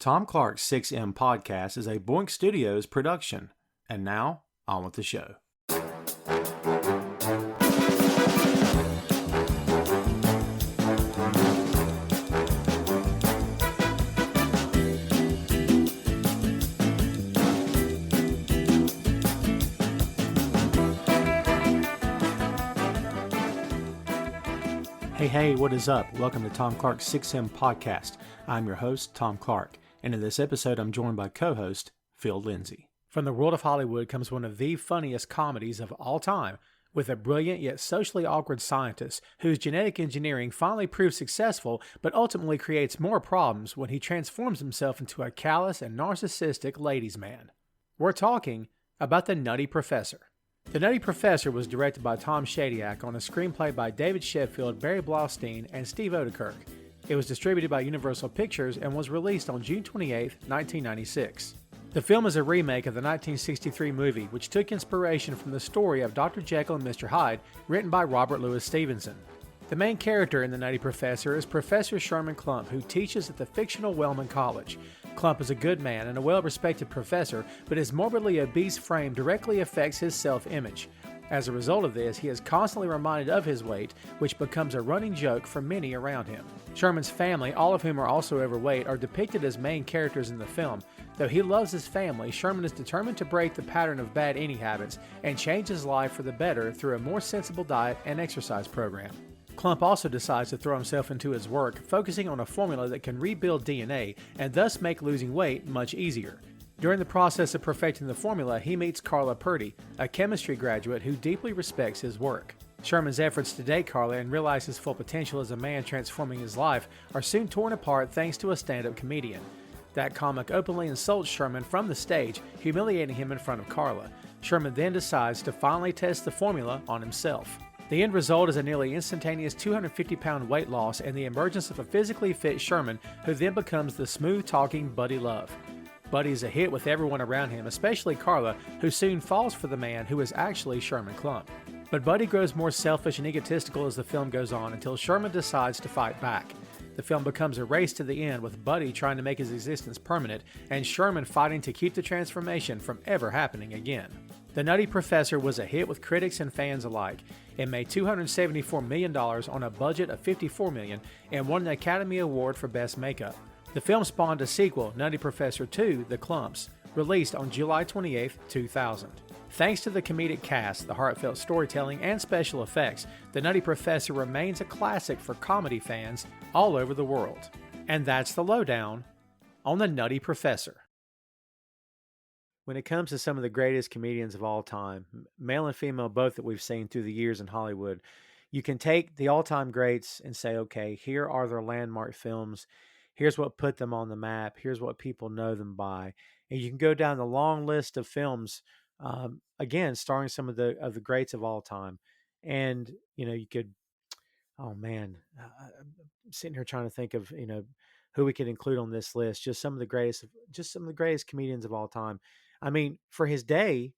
Tom Clark's 6M podcast is a Boink Studios production. And now, on with the show. Hey, what is up? Welcome to Tom Clark's 6M podcast. I'm your host, Tom Clark, and in this episode I'm joined by co-host Phil Lindsey. From the world of Hollywood comes one of the funniest comedies of all time, with a brilliant yet socially awkward scientist whose genetic engineering finally proves successful but ultimately creates more problems when he transforms himself into a callous and narcissistic ladies' man. We're talking about the Nutty Professor. The Nutty Professor was directed by Tom Shadyac on a screenplay by David Sheffield, Barry Blaustein, and Steve Odekirk. It was distributed by Universal Pictures and was released on June 28, 1996. The film is a remake of the 1963 movie, which took inspiration from the story of Dr. Jekyll and Mr. Hyde, written by Robert Louis Stevenson. The main character in The Nutty Professor is Professor Sherman Klump, who teaches at the fictional Wellman College. Klump is a good man and a well-respected professor, but his morbidly obese frame directly affects his self-image. As a result of this, he is constantly reminded of his weight, which becomes a running joke for many around him. Sherman's family, all of whom are also overweight, are depicted as main characters in the film. Though he loves his family, Sherman is determined to break the pattern of bad eating habits and change his life for the better through a more sensible diet and exercise program. Klump also decides to throw himself into his work, focusing on a formula that can rebuild DNA and thus make losing weight much easier. During the process of perfecting the formula, he meets Carla Purdy, a chemistry graduate who deeply respects his work. Sherman's efforts to date Carla and realize his full potential as a man transforming his life are soon torn apart thanks to a stand-up comedian. That comic openly insults Sherman from the stage, humiliating him in front of Carla. Sherman then decides to finally test the formula on himself. The end result is a nearly instantaneous 250-pound weight loss and the emergence of a physically fit Sherman, who then becomes the smooth-talking Buddy Love. Buddy is a hit with everyone around him, especially Carla, who soon falls for the man who is actually Sherman Klump. But Buddy grows more selfish and egotistical as the film goes on until Sherman decides to fight back. The film becomes a race to the end, with Buddy trying to make his existence permanent and Sherman fighting to keep the transformation from ever happening again. The Nutty Professor was a hit with critics and fans alike. It made $274 million on a budget of $54 million and won an Academy Award for Best Makeup. The film spawned a sequel, Nutty Professor 2: The Klumps, released on July 28, 2000. Thanks to the comedic cast, the heartfelt storytelling, and special effects, The Nutty Professor remains a classic for comedy fans all over the world. And that's the lowdown on The Nutty Professor. When it comes to some of the greatest comedians of all time, male and female both that we've seen through the years in Hollywood, you can take the all-time greats and say, okay, here are their landmark films. Here's what put them on the map. Here's what people know them by. And you can go down the long list of films, again, starring some of the greats of all time. And, you could, oh man, I'm sitting here trying to think of, who we could include on this list. Just some of the greatest comedians of all time. I mean, for his day,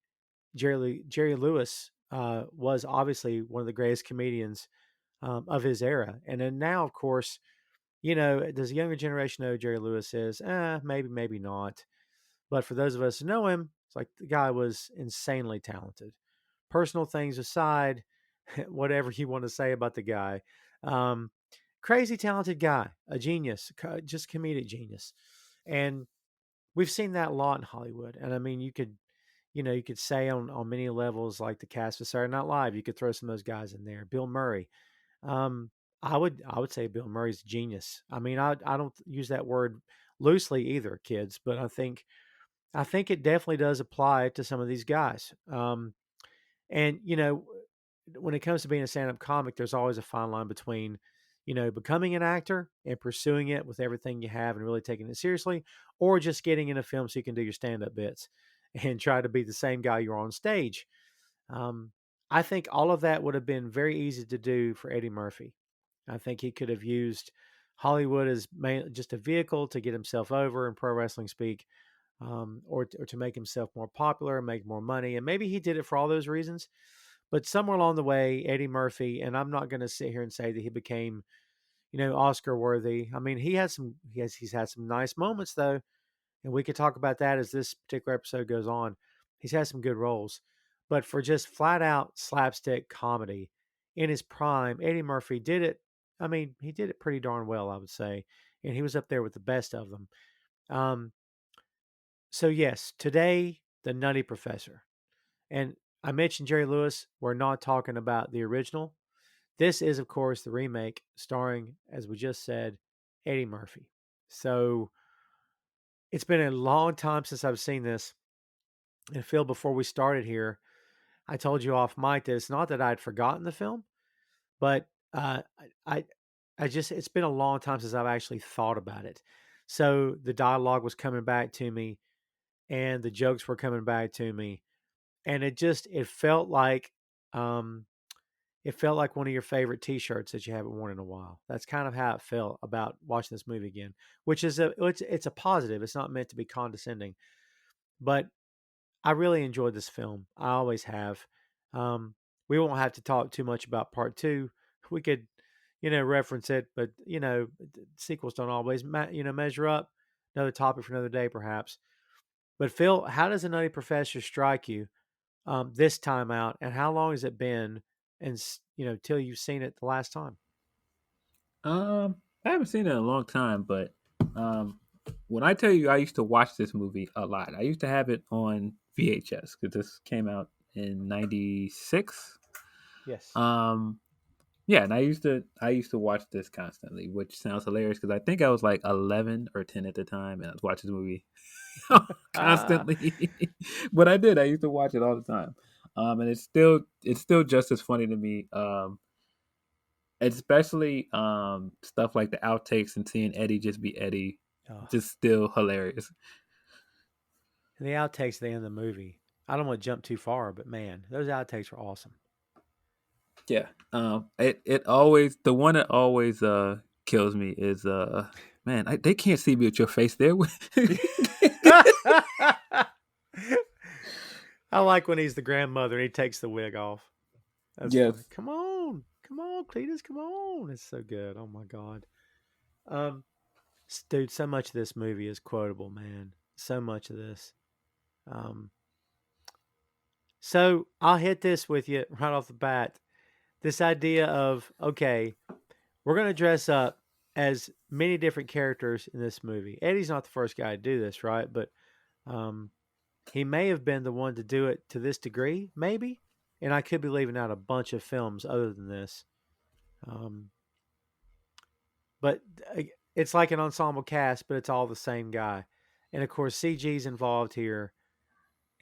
Jerry Lewis was obviously one of the greatest comedians of his era. And then now, of course, does the younger generation know who Jerry Lewis is? Maybe not. But for those of us who know him, it's like the guy was insanely talented. Personal things aside, whatever you want to say about the guy, crazy talented guy, a genius, just comedic genius. And we've seen that a lot in Hollywood. And I mean, you could say on many levels, like the cast of Saturday Night Live, you could throw some of those guys in there. Bill Murray. I would say Bill Murray's a genius. I mean, I don't use that word loosely either, kids, but I think it definitely does apply to some of these guys. And when it comes to being a stand-up comic, there's always a fine line between, becoming an actor and pursuing it with everything you have and really taking it seriously, or just getting in a film so you can do your stand-up bits and try to be the same guy you're on stage. I think all of that would have been very easy to do for Eddie Murphy. I think he could have used Hollywood as just a vehicle to get himself over in pro wrestling speak, or to make himself more popular, make more money. And maybe he did it for all those reasons. But somewhere along the way, Eddie Murphy, and I'm not going to sit here and say that he became, Oscar worthy. I mean, he's had some nice moments though, and we could talk about that as this particular episode goes on. He's had some good roles, but for just flat out slapstick comedy in his prime, Eddie Murphy did it. I mean, he did it pretty darn well, I would say, and he was up there with the best of them. Um, so yes, today the Nutty Professor, and I mentioned Jerry Lewis. We're not talking about the original. This is, of course, the remake starring, as we just said, Eddie Murphy. So it's been a long time since I've seen this. And Phil, before we started here, I told you off mic that it's not that I'd forgotten the film, but I, I just it's been a long time since I've actually thought about it. So the dialogue was coming back to me, and the jokes were coming back to me, and it felt like um, it felt like one of your favorite T-shirts that you haven't worn in a while. That's kind of how it felt about watching this movie again, which is it's a positive. It's not meant to be condescending, but I really enjoyed this film. I always have. Um, we won't have to talk too much about part two. We could, reference it, but sequels don't always, measure up. Another topic for another day, perhaps. But Phil, how does a Nutty Professor strike you this time out, and how long has it been, and till you've seen it the last time? I haven't seen it in a long time, but um, when I tell you I used to watch this movie a lot, I used to have it on VHS because this came out in '96. Yes. Um, yeah, and I used to watch this constantly, which sounds hilarious because I think I was like 11 or 10 at the time, and I was watching this movie constantly. But I did. I used to watch it all the time, and it's still just as funny to me. Especially stuff like the outtakes and seeing Eddie just be Eddie, Oh, just still hilarious. and the outtakes at the end of the movie. I don't want to jump too far, but man, those outtakes were awesome. Yeah. It always the one that always kills me is man, they can't see me with your face there. I like when he's the grandmother and he takes the wig off. That's funny. Yes. Come on, Cletus, come on. It's so good. Oh my god. Um, dude, so much of this movie is quotable, man. So much of this. Um, so I'll hit this with you right off the bat. This idea of okay, we're gonna dress up as many different characters in this movie. Eddie's not the first guy to do this, right? But um, he may have been the one to do it to this degree, maybe. And I could be leaving out a bunch of films other than this. Um, but it's like an ensemble cast, but it's all the same guy. And of course, CG's involved here.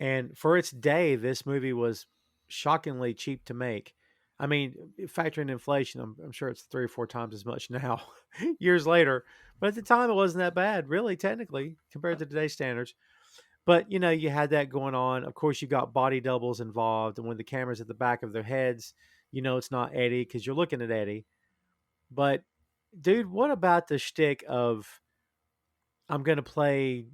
And for its day, this movie was shockingly cheap to make. I mean, factoring inflation, I'm sure it's 3 or 4 times as much now, years later. But at the time, it wasn't that bad, really, technically, compared to today's standards. But you had that going on. Of course, you got body doubles involved, and when the camera's at the back of their heads, it's not Eddie because you're looking at Eddie. But dude, what about the shtick of I'm going to play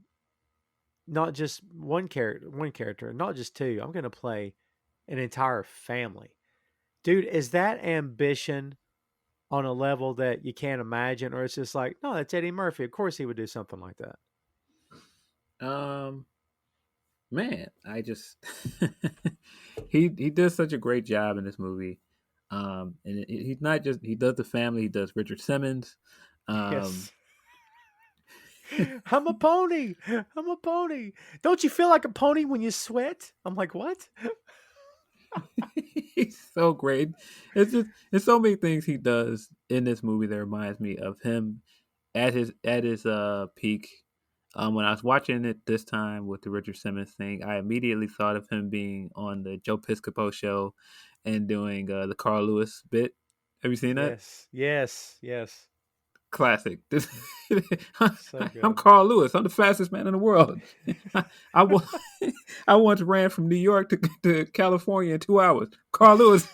not just one character, not just two. I'm going to play an entire family. Dude, is that ambition on a level that you can't imagine, or it's just like, no, that's Eddie Murphy. Of course, he would do something like that. Um, man, I just he does such a great job in this movie. And he's not just he does the family. He does Richard Simmons. Um, Yes. I'm a pony. I'm a pony. Don't you feel like a pony when you sweat? I'm like, what? he's so great. It's so many things he does in this movie that reminds me of him at his peak. When I was watching it this time with the Richard Simmons thing, I immediately thought of him being on the Joe Piscopo show and doing the Carl Lewis bit. Have you seen that? Yes. Yes. Yes. Classic. So I'm good. Carl Lewis. I'm the fastest man in the world. I, wa- I once ran from New York to California in 2 hours. Carl Lewis.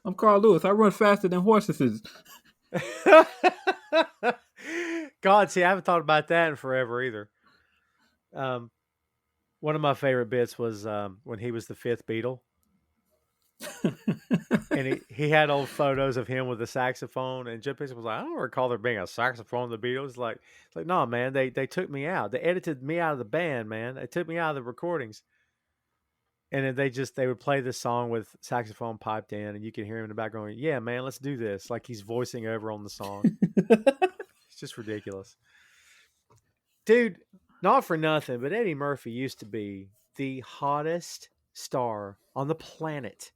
I'm Carl Lewis. I run faster than horses. God, see, I haven't thought about that in forever either. Um, one of my favorite bits was when he was the fifth Beatle. And he had old photos of him with a saxophone, and Jim Henson was like, I don't recall there being a saxophone in the Beatles. It's like, no, man, they took me out. They edited me out of the band, man. They took me out of the recordings. And then they would play this song with saxophone piped in, and you can hear him in the background. Yeah, man, let's do this. Like he's voicing over on the song. It's just ridiculous, dude. Not for nothing, but Eddie Murphy used to be the hottest star on the planet.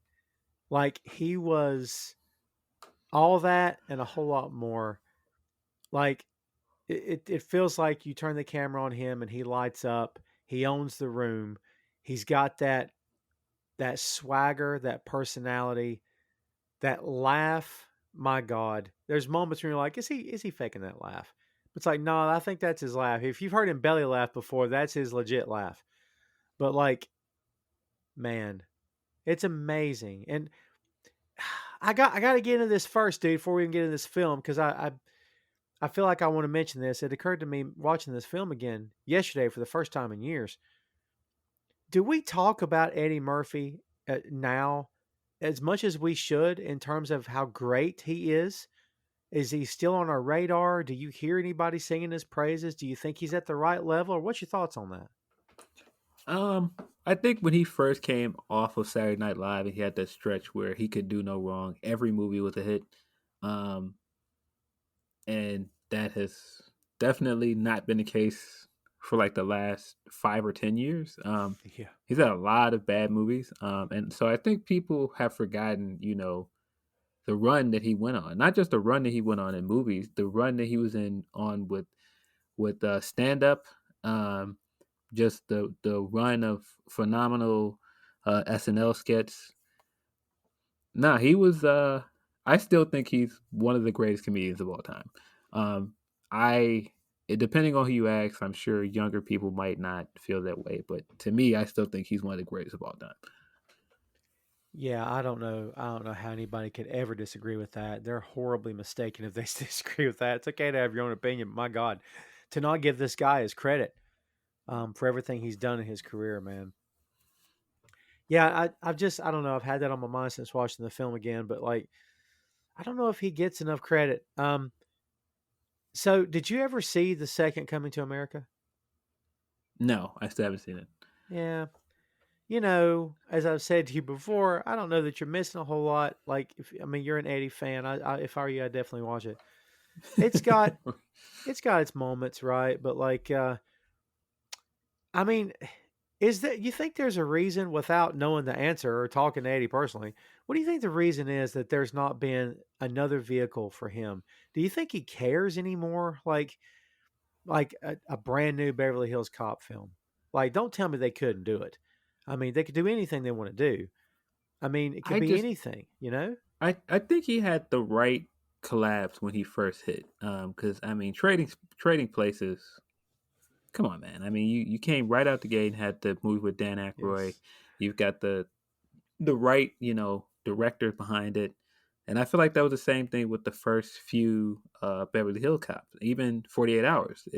Like he was all that and a whole lot more. Like it feels like you turn the camera on him and he lights up. He owns the room. He's got that swagger, that personality, that laugh. My God, there's moments where you're like, is he faking that laugh? It's like, no, I think that's his laugh. If you've heard him belly laugh before, that's his legit laugh. But like, man, it's amazing. And I got to get into this first, dude, before we even get into this film, because I feel like I want to mention this. It occurred to me watching this film again yesterday for the first time in years. Do we talk about Eddie Murphy now as much as we should in terms of how great he is? Is he still on our radar? Do you hear anybody singing his praises? Do you think he's at the right level? Or what's your thoughts on that? I think when he first came off of Saturday Night Live and he had that stretch where he could do no wrong, every movie was a hit. Um, and that has definitely not been the case for like the last 5 or 10 years. Yeah. He's had a lot of bad movies, and so I think people have forgotten, the run that he went on. Not just the run that he went on in movies, the run that he was in on with stand up. Just the run of phenomenal SNL skits. Nah, he was. I still think he's one of the greatest comedians of all time. Um, I depending on who you ask, I'm sure younger people might not feel that way, but to me, I still think he's one of the greatest of all time. Yeah, I don't know. I don't know how anybody could ever disagree with that. They're horribly mistaken if they disagree with that. It's okay to have your own opinion. But my God, to not give this guy his credit for everything he's done in his career, man. Yeah, I don't know. I've had that on my mind since watching the film again, but like, I don't know if he gets enough credit. So did you ever see the second Coming to America? No, I still haven't seen it. Yeah. As I've said to you before, I don't know that you're missing a whole lot. Like, I mean, you're an Eddie fan. If I were you, I'd definitely watch it. It's got, it's got its moments, right? But like, I mean, is that you think there's a reason without knowing the answer or talking to Eddie personally? What do you think the reason is that there's not been another vehicle for him? Do you think he cares anymore? Like a brand new Beverly Hills Cop film. Like, don't tell me they couldn't do it. I mean, they could do anything they want to do. I mean, it could I be just anything, you know? I think he had the right collabs when he first hit. Because I mean, trading places. Come on, man. I mean, you came right out the gate and had the movie with Dan Aykroyd. Yes. You've got the right, director behind it. And I feel like that was the same thing with the first few Beverly Hills Cops, even 48 Hours.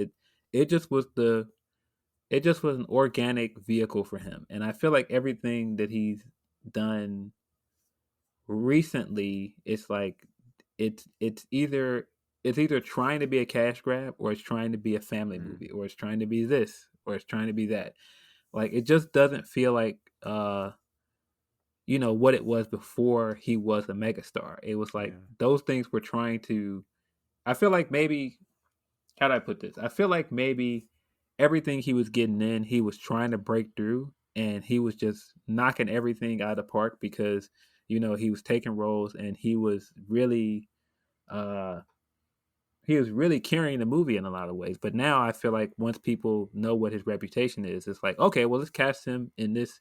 It just was it just was an organic vehicle for him. And I feel like everything that he's done recently, it's like it's either trying to be a cash grab or it's trying to be a family Mm, movie or it's trying to be this or it's trying to be that. Like it just doesn't feel like what it was before he was a megastar. It was like yeah. those things were trying to. I feel like maybe how do I put this? I feel like maybe everything he was getting in, he was trying to break through, and he was just knocking everything out of the park because he was taking roles and uh he was really carrying the movie in a lot of ways. But now I feel like once people know what his reputation is, it's like okay, well let's cast him in this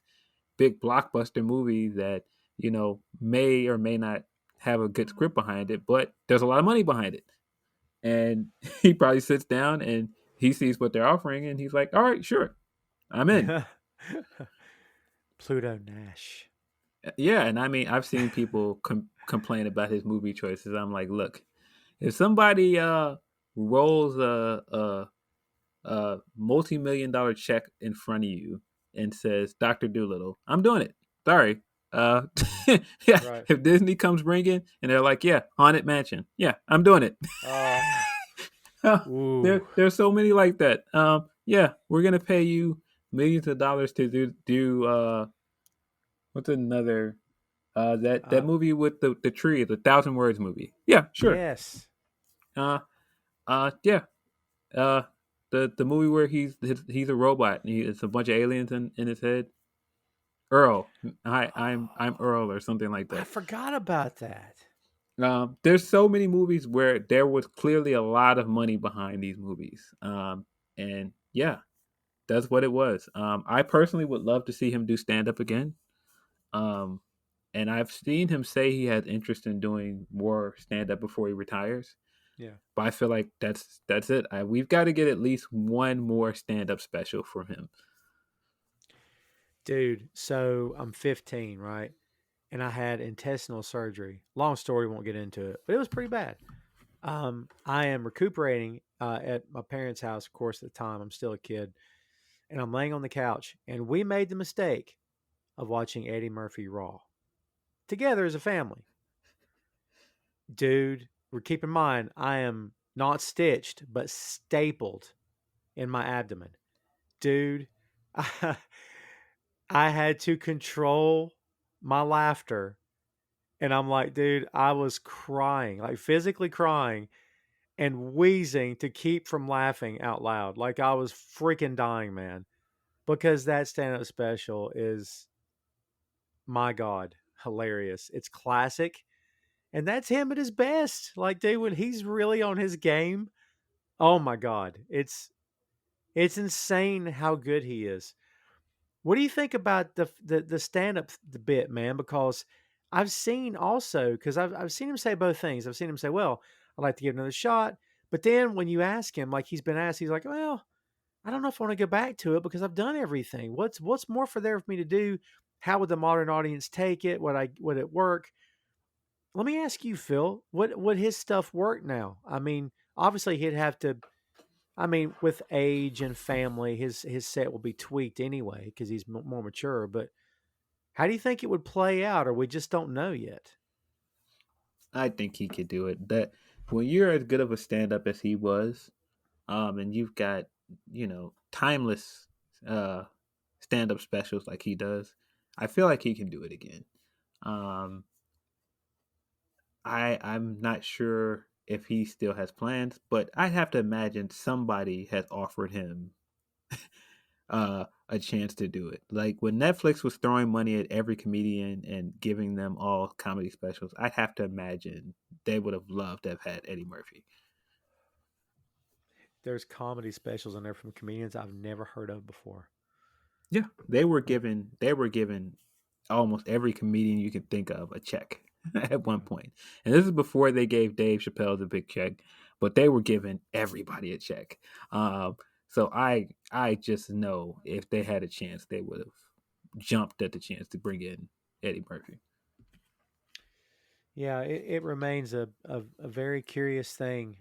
big blockbuster movie that may or may not have a good script behind it, but there's a lot of money behind it. And he probably sits down and he sees what they're offering, and he's like, "All right, sure, I'm in." Yeah. Pluto Nash. Yeah, and I mean, I've seen people complain about his movie choices. I'm like, look, if somebody rolls a multi-million-dollar check in front of you and says Doctor Doolittle, I'm doing it. Sorry. Uh, yeah, Right. if Disney comes ringing and they're like, yeah, Haunted Mansion, yeah, I'm doing it. Oh, ooh. There's so many like that. Yeah, we're gonna pay you millions of dollars to do what's another that Uh, movie with the tree, the Thousand Words movie. Yeah, sure. yes. Uh, yeah. Uh, the movie where he's a robot. And it's a bunch of aliens in his head. Earl, I'm Oh, Earl or something like I that. forgot about that. There's so many movies where there was clearly a lot of money behind these movies. And yeah, that's what it was. I personally would love to see him do stand up again. Um, and I've seen him say he has interest in doing more stand up before he retires. Yeah. But I feel like that's it. We've got to get at least one more stand up special from him. Dude, so I'm 15, right? And I had intestinal surgery. Long story, won't get into it, but it was pretty bad. I am recuperating at my parents' house, of course, at the time. I'm still a kid. And I'm laying on the couch, and we made the mistake of watching Eddie Murphy Raw together as a family. Dude, keep in mind, I am not stitched, but stapled in my abdomen. Dude, I, I had to control my laughter. And I'm like, dude, I was crying, like physically crying and wheezing to keep from laughing out loud. Like I was freaking dying, man, because that stand up special is, my God, hilarious. It's classic. And that's him at his best. Like, dude, when he's really on his game, oh my God. It's insane how good he is. What do you think about the stand up bit, man? Because I've seen also, because I've seen him say both things. I've seen him say, well, I'd like to give another shot. But then when you ask him, like he's been asked, he's like, well, I don't know if I want to go back to it because I've done everything. What's more for there for me to do? How would the modern audience take it? Would it work? Let me ask you, Phil, would his stuff work now? I mean, obviously he'd have to. I mean, with age and family, his set will be tweaked anyway because he's more mature. But how do you think it would play out, or we just don't know yet? I think he could do it. That when you're as good of a stand up as he was, and you've got timeless uh stand up specials like he does, I feel like he can do it again. Um, I'm not sure if he still has plans, but I'd have to imagine somebody has offered him a chance to do it. Like when Netflix was throwing money at every comedian and giving them all comedy specials, I'd have to imagine they would have loved to have had Eddie Murphy. There's comedy specials in there from comedians I've never heard of before. Yeah, they were given almost every comedian you could think of a check at one Yeah. point. And this is before they gave Dave Chappelle the big check, but they were giving everybody a check. Um, so I just know if they had a chance, they would have jumped at the chance to bring in Eddie Murphy. Yeah, it remains a very curious thing.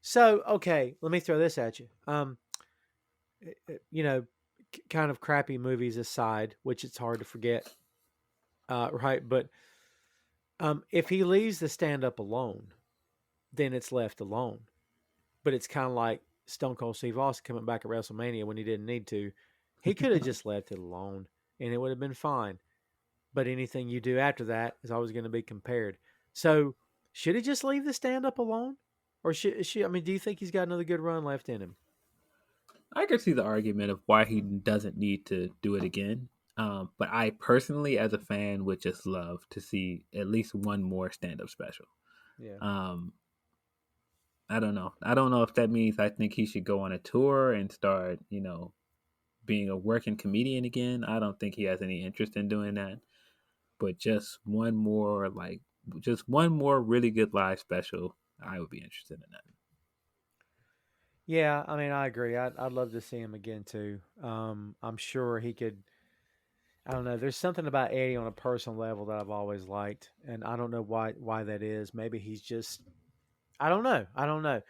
So okay, let me throw this at you. You know, kind of crappy movies aside, which it's hard to forget, right? But if he leaves the stand up alone, then it's left alone. But it's kind of like Stone Cold Steve Austin coming back at WrestleMania when he didn't need to. He could have just left it alone, and it would have been fine. But anything you do after that is always going to be compared. So should he just leave the stand up alone, or should I mean, do you think he's got another good run left in him? I could see the argument of why he doesn't need to do it again. But I personally, as a fan, would just love to see at least one more stand up special. Yeah. Um, I don't know. I don't know if that means I think he should go on a tour and start, being a working comedian again. I don't think he has any interest in doing that. But just one more really good live special, I would be interested in that. Yeah, I mean, I agree. I'd love to see him again too. I'm sure he could. I don't know. There's something about Eddie on a personal level that I've always liked, and I don't know why that is. Maybe he's just. I don't know. I don't know.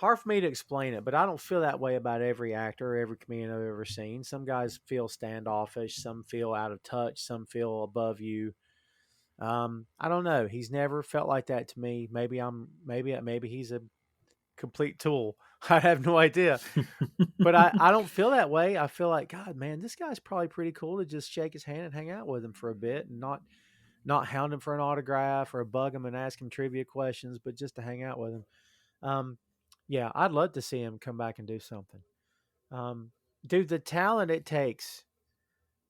hard for me to explain it, but I don't feel that way about every actor or every comedian I've ever seen. Some guys feel standoffish, some feel out of touch, some feel above you. I don't know. He's never felt like that to me. Maybe he's a complete tool. I have no idea. But I don't feel that way. I feel like, God, man, this guy's probably pretty cool to just shake his hand and hang out with him for a bit and not hound him for an autograph or bug him and ask him trivia questions, but just to hang out with him. Um, yeah, I'd love to see him come back and do something. Um, Dude, the talent it takes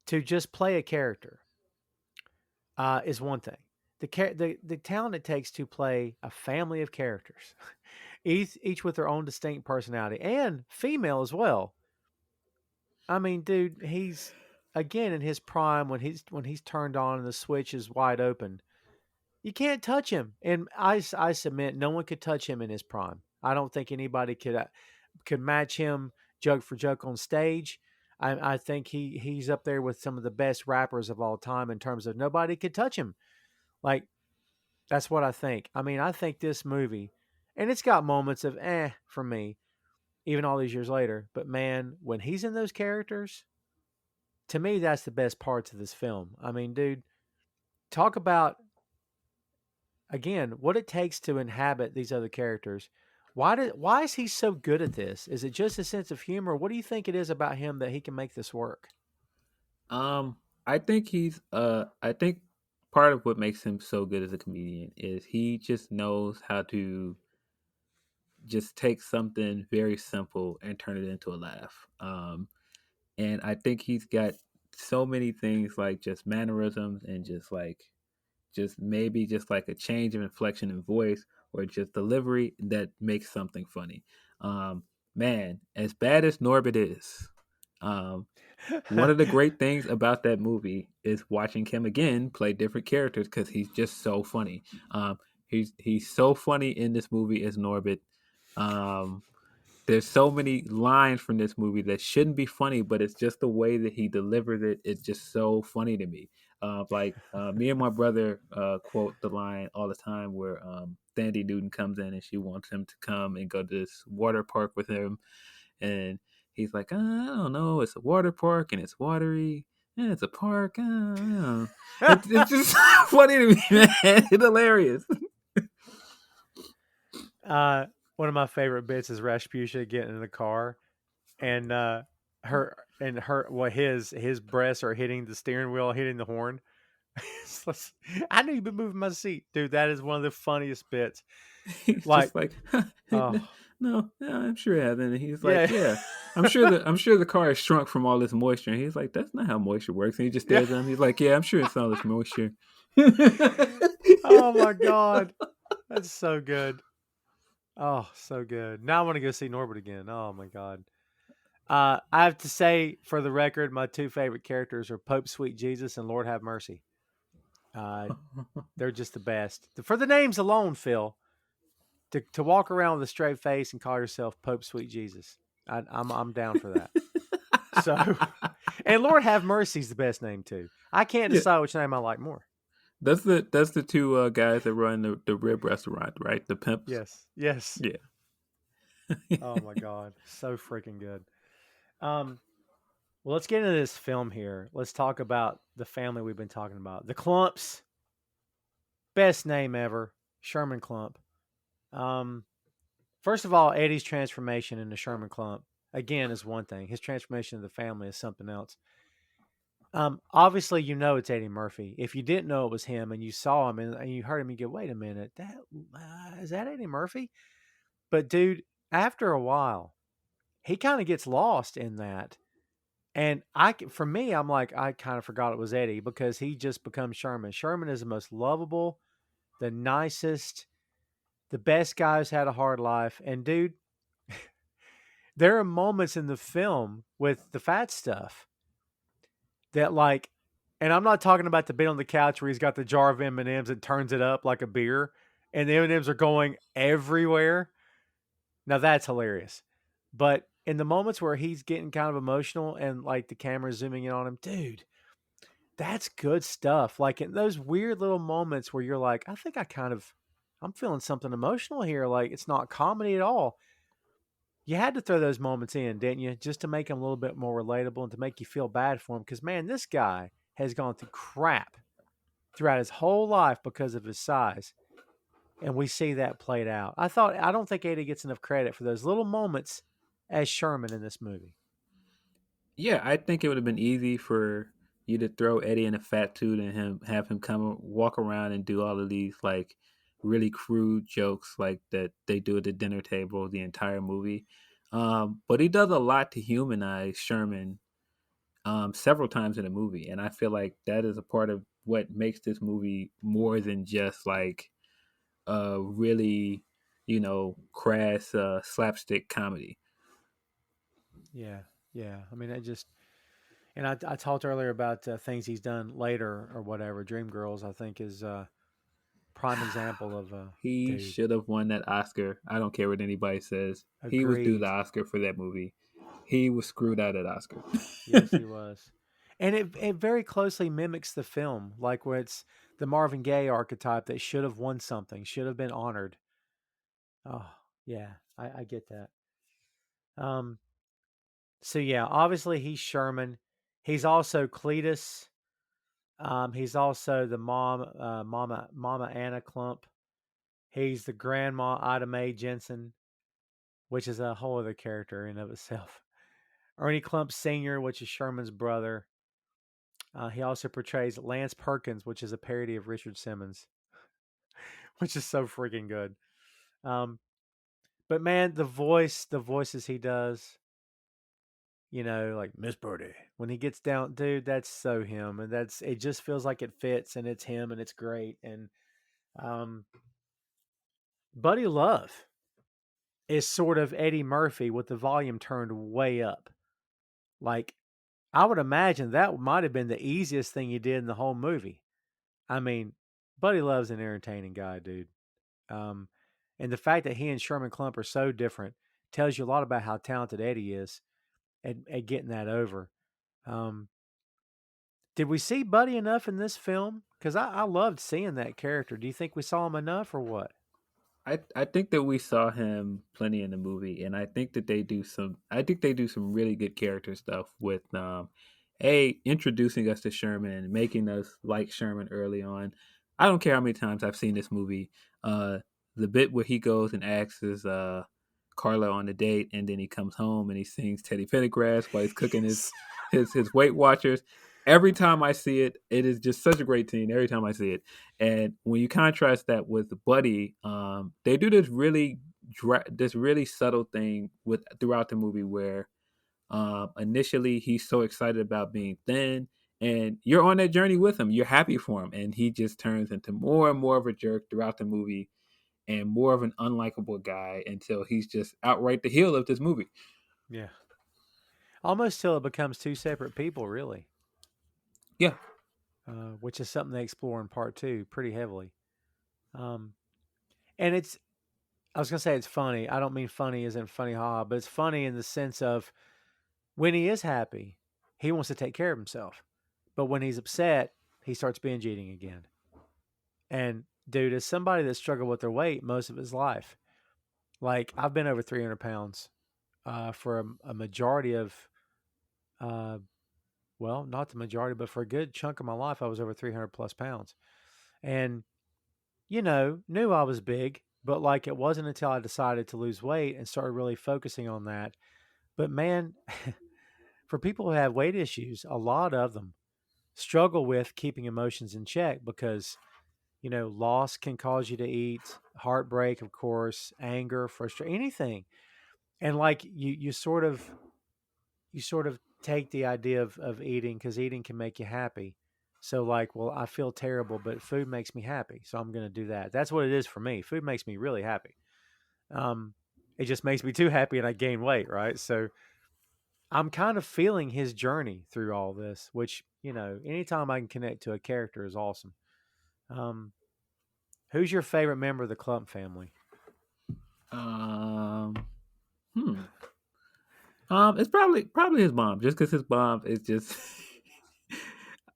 to just play a character is one thing. The talent it takes to play a family of characters, each with their own distinct personality and female as well. I mean, dude, he's again in his prime when he's turned on and the switch is wide open. You can't touch him, and I submit no one could touch him in his prime. I don't think anybody could match him joke for joke on stage. I think he's up there with some of the best rappers of all time in terms of nobody could touch him. Like that's what I think. I mean, I think this movie, and it's got moments of for me, even all these years later. But man, when he's in those characters, to me, that's the best parts of this film. I mean, dude, talk about again what it takes to inhabit these other characters. Why is he so good at this? Is it just a sense of humor? What do you think it is about him that he can make this work? Um, I think I think part of what makes him so good as a comedian is he just knows how to just take something very simple and turn it into a laugh. And I think he's got so many things like just mannerisms and just maybe just like a change of inflection in voice or just delivery that makes something funny. Man, as bad as Norbit is, um, one of the great things about that movie is watching him again play different characters because he's just so funny. He's so funny in this movie as Norbit. Um, there's so many lines from this movie that shouldn't be funny, but it's just the way that he delivers it. It's just so funny to me. Me and my brother quote the line all the time where Sandy Newton comes in and she wants him to come and go to this water park with him, and he's like, I don't know, it's a water park and it's watery. Yeah, it's a park. It's just funny to me, man. It's hilarious. One of my favorite bits is Rasputia getting in the car and his breasts are hitting the steering wheel, hitting the horn. I knew you've been moving my seat, dude. That is one of the funniest bits. He's Like, just like, oh no, I'm sure it hasn't. And he's yeah, like, yeah, I'm sure the car has shrunk from all this moisture. And he's like, that's not how moisture works. And he just yeah. stares at him. He's like, yeah, I'm sure it's all this moisture. Oh my god, that's so good. Oh, so good. Now I want to go see Norbert again. Oh my god. I have to say, for the record, my two favorite characters are Pope Sweet Jesus and Lord Have Mercy. They're just the best. For the names alone, Phil, to walk around with a straight face and call yourself Pope Sweet Jesus, I'm down for that. So, and Lord Have Mercy's the best name too. I can't Yeah, decide which name I like more. that's the two guys that run the rib restaurant, right? The pimps. Yes, yes. Yeah. Oh my god, so freaking good. Um, well, let's get into this film here. Let's talk about the family we've been talking about. The Clumps, best name ever, Sherman Clump. Um, First of all, Eddie's transformation into Sherman Clump again is one thing. His transformation of the family is something else. Obviously, you know it's Eddie Murphy. If you didn't know it was him and you saw him and you heard him, you go, "Wait a minute, that is that Eddie Murphy?" But dude, after a while, he kind of gets lost in that. And for me, I'm like, I kind of forgot it was Eddie because he just becomes Sherman. Sherman is the most lovable, the nicest, the best guy who's had a hard life. And dude, there are moments in the film with the fat stuff that like, and I'm not talking about the bit on the couch where he's got the jar of M&Ms and turns it up like a beer, and the M&Ms are going everywhere. Now that's hilarious. But in the moments where he's getting kind of emotional and like the camera's zooming in on him, dude, that's good stuff. Like in those weird little moments where you're like, I'm feeling something emotional here. Like it's not comedy at all. you had to throw those moments in, didn't you? Just to make him a little bit more relatable and to make you feel bad for him. Because, man, this guy has gone through crap throughout his whole life because of his size. And we see that played out. I don't think Eddie gets enough credit for those little moments as Sherman in this movie. Yeah, I think it would have been easy for you to throw Eddie in a fat suit and have him come walk around and do all of these like really crude jokes like that they do at the dinner table the entire movie. But he does a lot to humanize Sherman several times in the movie, and I feel like that is a part of what makes this movie more than just like a really, crass slapstick comedy. Yeah, yeah. I mean, and I talked earlier about things he's done later or whatever. Dreamgirls, I think, is prime example of He dude. should have won that Oscar. I don't care what anybody says. He was due the Agreed. Oscar for that movie. He was screwed out at Oscar. Yes, he was. And it very closely mimics the film, like where it's the Marvin Gaye archetype that should have won something, should have been honored. Oh, yeah, I get that. Um, so yeah, obviously he's Sherman. He's also Cletus. He's also the Mama Anna Clump. He's the grandma Ida Mae Jensen, which is a whole other character in of itself. Ernie Clump Sr., which is Sherman's brother. He also portrays Lance Perkins, which is a parody of Richard Simmons, which is so freaking good. Um, but man, the voices he does, like Miss Birdie, when he gets down, dude, that's so him, and it just feels like it fits, and it's him, and it's great. And um, Buddy Love is sort of Eddie Murphy with the volume turned way up. Like, I would imagine that might have been the easiest thing he did in the whole movie. I mean, Buddy Love's an entertaining guy, dude. Um, and the fact that he and Sherman Klump are so different tells you a lot about how talented Eddie is at getting that over. Um, did we see Buddy enough in this film? Because I loved seeing that character. Do you think we saw him enough or what? I think that we saw him plenty in the movie, and I think they do some really good character stuff with introducing us to Sherman and making us like Sherman early on. I don't care how many times I've seen this movie. Uh the bit where he goes and asks his Carla on a date, and then he comes home and he sings Teddy Pendergrass while he's cooking his Yes. his Weight Watchers. Every time I see it, it is just such a great scene. Every time I see it, and when you contrast that with Buddy, they do this really subtle thing with throughout the movie where initially he's so excited about being thin, and you're on that journey with him. You're happy for him, and he just turns into more and more of a jerk throughout the movie, and more of an unlikable guy until he's just outright the heel of this movie. Yeah. Almost till it becomes two separate people, really, Yeah, which is something they explore in part two pretty heavily. Um, and I was going to say it's funny. I don't mean funny as in funny, ha, but it's funny in the sense of when he is happy, he wants to take care of himself. But when he's upset, he starts binge eating again. And dude, as somebody that struggled with their weight most of his life, like I've been over 300 pounds for a majority of, uh, well, not the majority, but for a good chunk of my life, I was over 300 plus pounds. And, knew I was big, but like it wasn't until I decided to lose weight and started really focusing on that. But man, for people who have weight issues, a lot of them struggle with keeping emotions in check because loss can cause you to eat, heartbreak, of course, anger, frustration, anything. And like you sort of take the idea of eating because eating can make you happy. So like, well, I feel terrible, but food makes me happy, so I'm going to do that. That's what it is for me. Food makes me really happy. Um, it just makes me too happy, and I gain weight, right? So I'm kind of feeling his journey through all this, which anytime I can connect to a character is awesome. Um, who's your favorite member of the Clump family? um, hmm. It's probably his mom, just because his mom is just.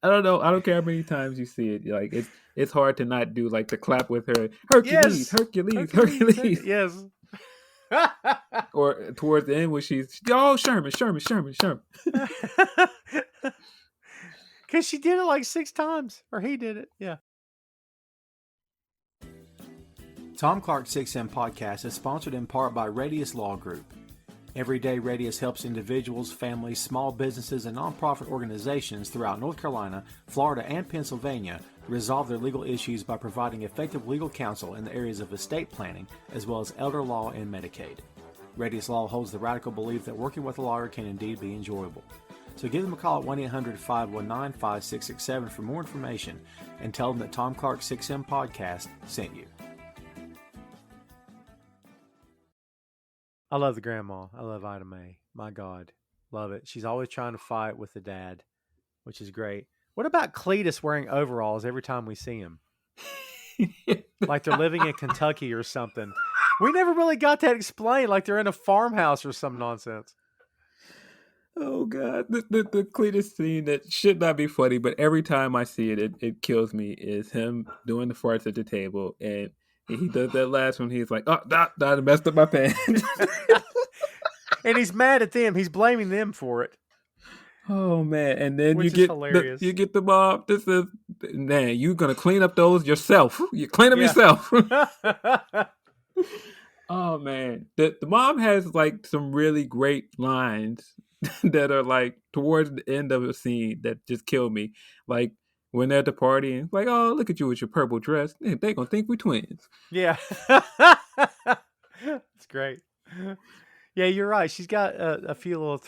I don't know. I don't care how many times you see it. Like it's hard to not do like the clap with her. Hercules, Yes, Hercules, Hercules. Hercules. Yes. Or towards the end when she's, oh, Sherman. Because she did it like 6 times, or he did it. Yeah. Tom Clark's 6M podcast is sponsored in part by Radius Law Group. Every day, Radius helps individuals, families, small businesses, and nonprofit organizations throughout North Carolina, Florida, and Pennsylvania resolve their legal issues by providing effective legal counsel in the areas of estate planning, as well as elder law and Medicaid. Radius Law holds the radical belief that working with a lawyer can indeed be enjoyable. So give them a call at 1-800-519-5667 for more information and tell them that Tom Clark's 6M podcast sent you. I love the grandma. I love Ida Mae. My God. Love it. She's always trying to fight with the dad, which is great. What about Cletus wearing overalls every time we see him? Like they're living in Kentucky or something. We never really got that explained. Like they're in a farmhouse or some nonsense. Oh, God. The Cletus scene that should not be funny, but every time I see it, it kills me, is him doing the farts at the table. And he does that last one. He's like, oh, I messed up my pants. And he's mad at them. He's blaming them for it. Oh, man. And then you get the mom. This is, man, you're going to clean up those yourself. You clean them yourself. Oh, man. The mom has like some really great lines that are like towards the end of a scene that just kill me. Like when they're at the party and like, oh, look at you with your purple dress. They're going to think we twins. Yeah. It's great. Yeah, you're right. She's got a few little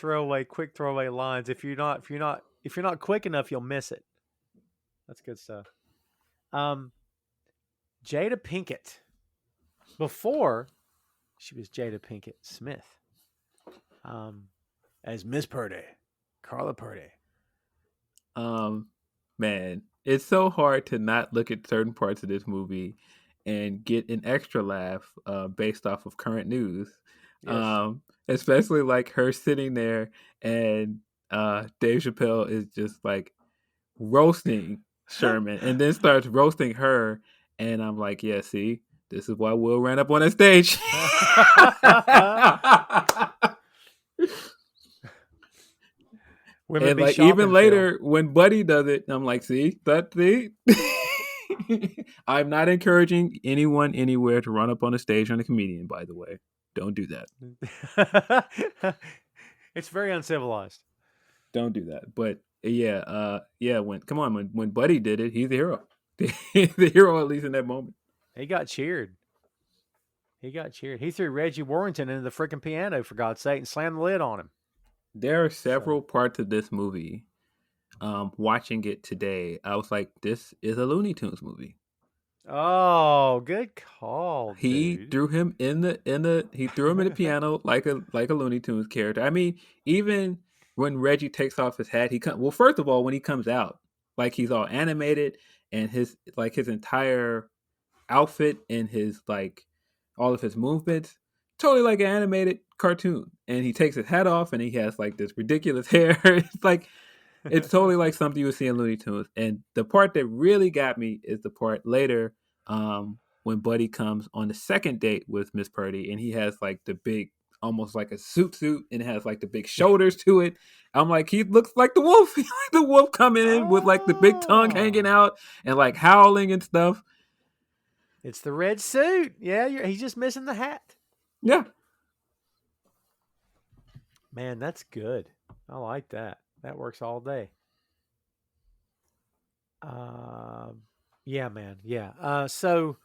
quick throwaway lines. If you're not quick enough, you'll miss it. That's good stuff. Jada Pinkett. Before she was Jada Pinkett Smith. As Miss Purdy, Carla Purdy. Man, it's so hard to not look at certain parts of this movie and get an extra laugh based off of current news. Yes. Especially like her sitting there and Dave Chappelle is just like roasting Sherman and then starts roasting her. And I'm like, yeah, see, this is why Will ran up on that stage. And like even later when Buddy does it, I'm like, see. I'm not encouraging anyone anywhere to run up on a stage on a comedian, by the way. Don't do that. It's very uncivilized. Don't do that. But yeah, when Buddy did it, he's the hero. The hero, at least in that moment. He got cheered. He threw Reggie Warrington into the freaking piano, for God's sake, and slammed the lid on him. There are several parts of this movie. Watching it today, I was like, "This is a Looney Tunes movie." Oh, good call. He threw him in the piano like a Looney Tunes character. I mean, even when Reggie takes off his hat, first of all, when he comes out, like he's all animated and his entire outfit and his like all of his movements, totally like an animated cartoon. And he takes his hat off and he has like this ridiculous hair. It's totally like something you would see in Looney Tunes. And the part that really got me is the part later when Buddy comes on the second date with Miss Purdy and he has like the big, almost like a suit and it has like the big shoulders to it. I'm like, he looks like the wolf. He's like the wolf coming in with like the big tongue hanging out and like howling and stuff. It's the red suit. Yeah, he's just missing the hat. Yeah. Man, that's good. I like that. That works all day. Yeah, man. Yeah. So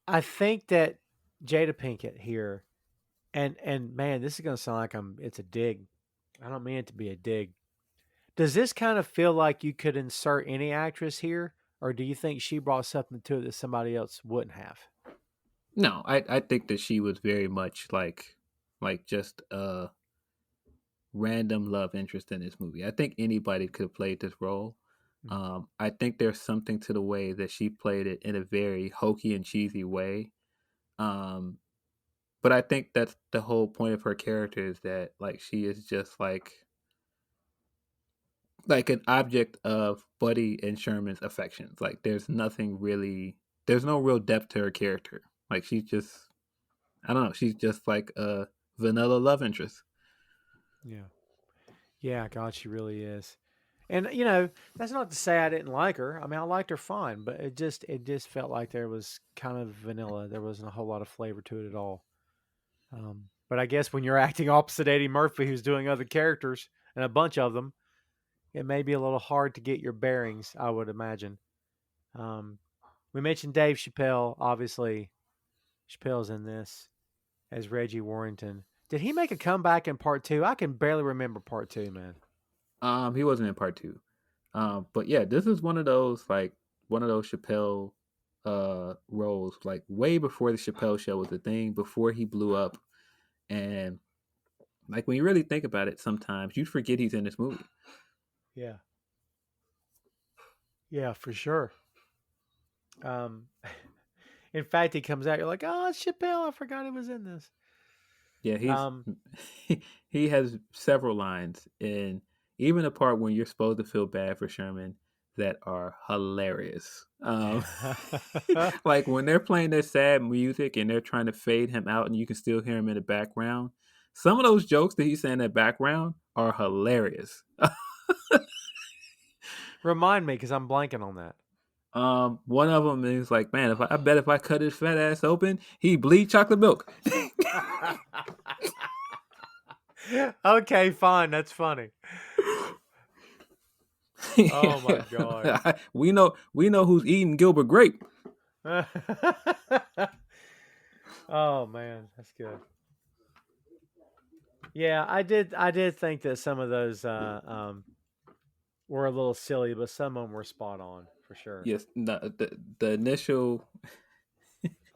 I think that Jada Pinkett here, and man, this is going to sound like it's a dig. I don't mean it to be a dig. Does this kind of feel like you could insert any actress here, or do you think she brought something to it that somebody else wouldn't have? No, I think that she was very much like just a random love interest in this movie. I think anybody could have played this role. I think there's something to the way that she played it in a very hokey and cheesy way. But I think that's the whole point of her character is that like she is just like an object of Buddy and Sherman's affections. Like there's no real depth to her character. Like she's just I don't know. She's just like a vanilla love interest. Yeah. Yeah, God, she really is. And that's not to say I didn't like her. I mean, I liked her fine, but it just felt like there was kind of vanilla. There wasn't a whole lot of flavor to it at all. But I guess when you're acting opposite Eddie Murphy, who's doing other characters and a bunch of them, it may be a little hard to get your bearings, I would imagine. Um, we mentioned Dave Chappelle. Obviously, Chappelle's in this as Reggie Warrington. Did he make a comeback in part two? I can barely remember part two, man. He wasn't in part two. But yeah, this is one of those Chappelle roles, like way before the Chappelle show was a thing, before he blew up. And like when you really think about it, sometimes you forget he's in this movie. Yeah. Yeah, for sure. Um, in fact, he comes out. You're like, oh, it's Chappelle. I forgot he was in this. Yeah, Um, he has several lines, and even the part when you're supposed to feel bad for Sherman that are hilarious. Like when they're playing their sad music and they're trying to fade him out, and you can still hear him in the background. Some of those jokes that he's saying in the background are hilarious. Remind me, because I'm blanking on that. One of them is like, man, I bet if I cut his fat ass open, he'd bleed chocolate milk. Okay, fine. That's funny. Oh my god. we know who's eating Gilbert Grape. Oh man, that's good. Yeah, I did think that some of those were a little silly, but some of them were spot on for sure. Yes, the initial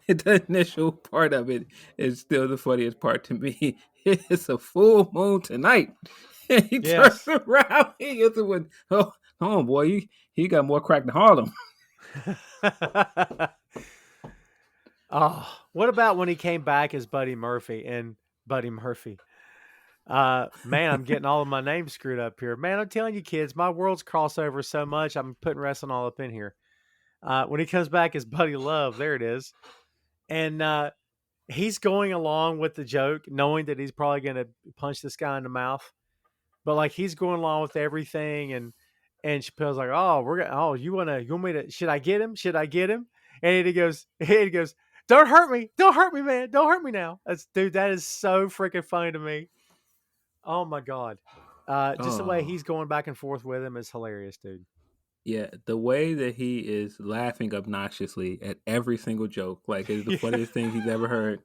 the initial part of it is still the funniest part to me. It's a full moon tonight. And he turns Yes. around. He is with, oh, come on, boy. He got more crack than Harlem. Oh, what about when he came back as Buddy Murphy and Buddy Murphy? Man, I'm getting all of my names screwed up here. Man, I'm telling you, kids, my world's crossover so much. I'm putting wrestling all up in here. When he comes back as Buddy Love, there it is, and he's going along with the joke, knowing that he's probably going to punch this guy in the mouth. But like he's going along with everything, and Chappelle's like, "Oh, you want me to? Should I get him? Should I get him?" And he goes, "Don't hurt me, man, don't hurt me now." Dude, that is so freaking funny to me. Oh my god, just the way Oh, he's going back and forth with him is hilarious, dude. yeah. The way that he is laughing obnoxiously at every single joke, like, is the Yeah. funniest thing he's ever heard.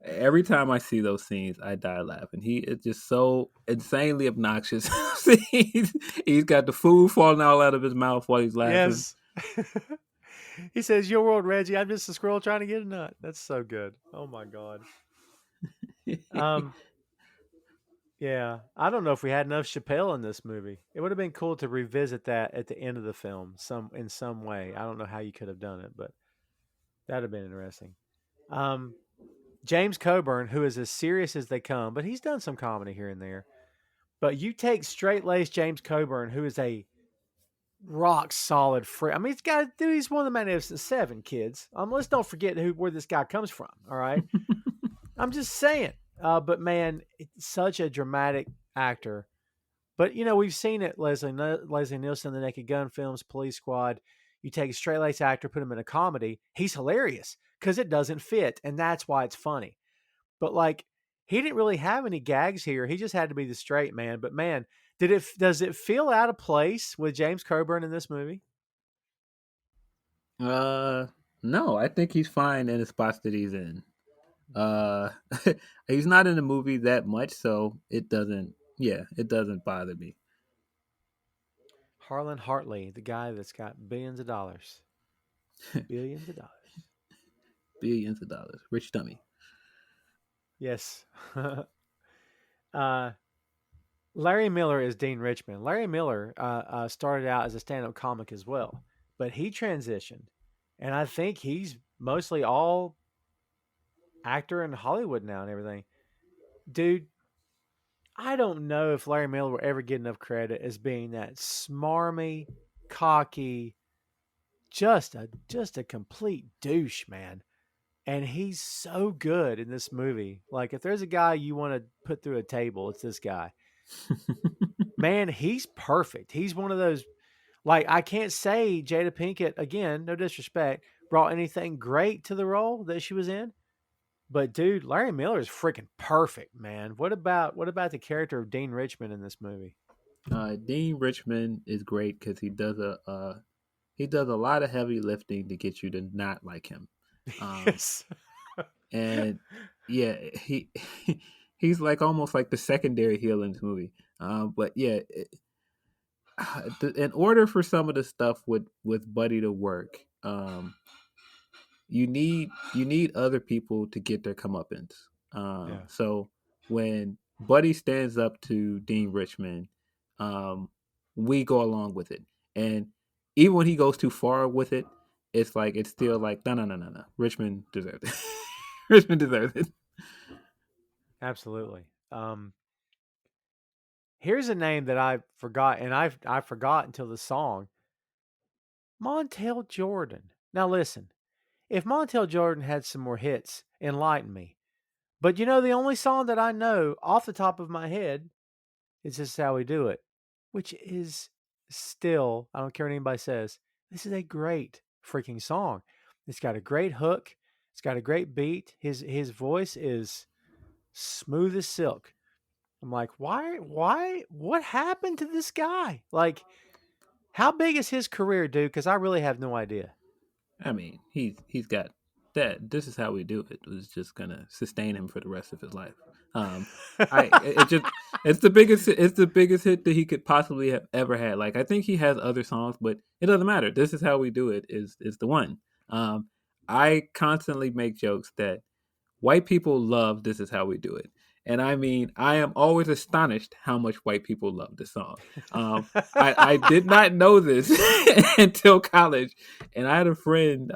Every time I see those scenes, I die laughing. He is just so insanely obnoxious. he's got the food falling all out of his mouth while he's laughing. Yes. He says, "Your world, Reggie. I'm just a squirrel trying to get a nut." That's so good. Oh my god. Um, yeah, I don't know if we had enough Chappelle in this movie. It would have been cool to revisit that at the end of the film, in some way. I don't know how you could have done it, but that'd have been interesting. Um, James Coburn, who is as serious as they come, but he's done some comedy here and there. But you take straight laced James Coburn, who is a rock solid free. I mean, he's one of the Magnificent Seven kids. Let's don't forget where this guy comes from. All right, I'm just saying. But man, it's such a dramatic actor. But we've seen it. Leslie Nielsen, the Naked Gun films, Police Squad. You take a straight laced actor, put him in a comedy. He's hilarious because it doesn't fit, and that's why it's funny. But like, he didn't really have any gags here. He just had to be the straight man. But man, does it feel out of place with James Coburn in this movie? Uh, no, I think he's fine in the spots that he's in. Uh, he's not in the movie that much, so it doesn't. Yeah, it doesn't bother me. Harlan Hartley, the guy that's got billions of dollars. Billions of dollars. Billions of dollars, rich dummy. Yes. uh, Larry Miller is Dean Richmond. Larry Miller started out as a stand up comic as well, but he transitioned. And I think he's mostly all actor in Hollywood now and everything. Dude, I don't know if Larry Miller will ever get enough credit as being that smarmy, cocky, just a complete douche, man. And he's so good in this movie. Like, if there's a guy you want to put through a table, it's this guy. Man, he's perfect. He's one of those, like, I can't say Jada Pinkett, again, no disrespect, brought anything great to the role that she was in. But dude, Larry Miller is freaking perfect, man. What about the character of Dean Richmond in this movie? Dean Richmond is great because he does a lot of heavy lifting to get you to not like him. Um, Yes. and yeah, he's like almost like the secondary heel in this movie. But yeah, in order for some of the stuff with Buddy to work, you need other people to get their comeuppance. Yeah. So when Buddy stands up to Dean Richmond, um, we go along with it, and even when he goes too far with it, it's still like no. Richmond deserves it. Richmond deserves it. Absolutely. Here's a name that I forgot, and I forgot until the song. Montel Jordan. Now listen, if Montel Jordan had some more hits, enlighten me. But the only song that I know off the top of my head is This Is How We Do It, which is still, I don't care what anybody says, this is a great freaking song. It's got a great hook. It's got a great beat. His voice is smooth as silk. I'm like, what happened to this guy? Like, how big is his career, dude? Because I really have no idea. I mean, he's got that. This is how we do it. Was just gonna sustain him for the rest of his life. Um, it just it's the biggest hit that he could possibly have ever had. Like I think he has other songs, but it doesn't matter. This is how we do it is the one. Um, I constantly make jokes that white people love This Is How We Do It. And I mean, I am always astonished how much white people love this song. I did not know this until college. And I had a friend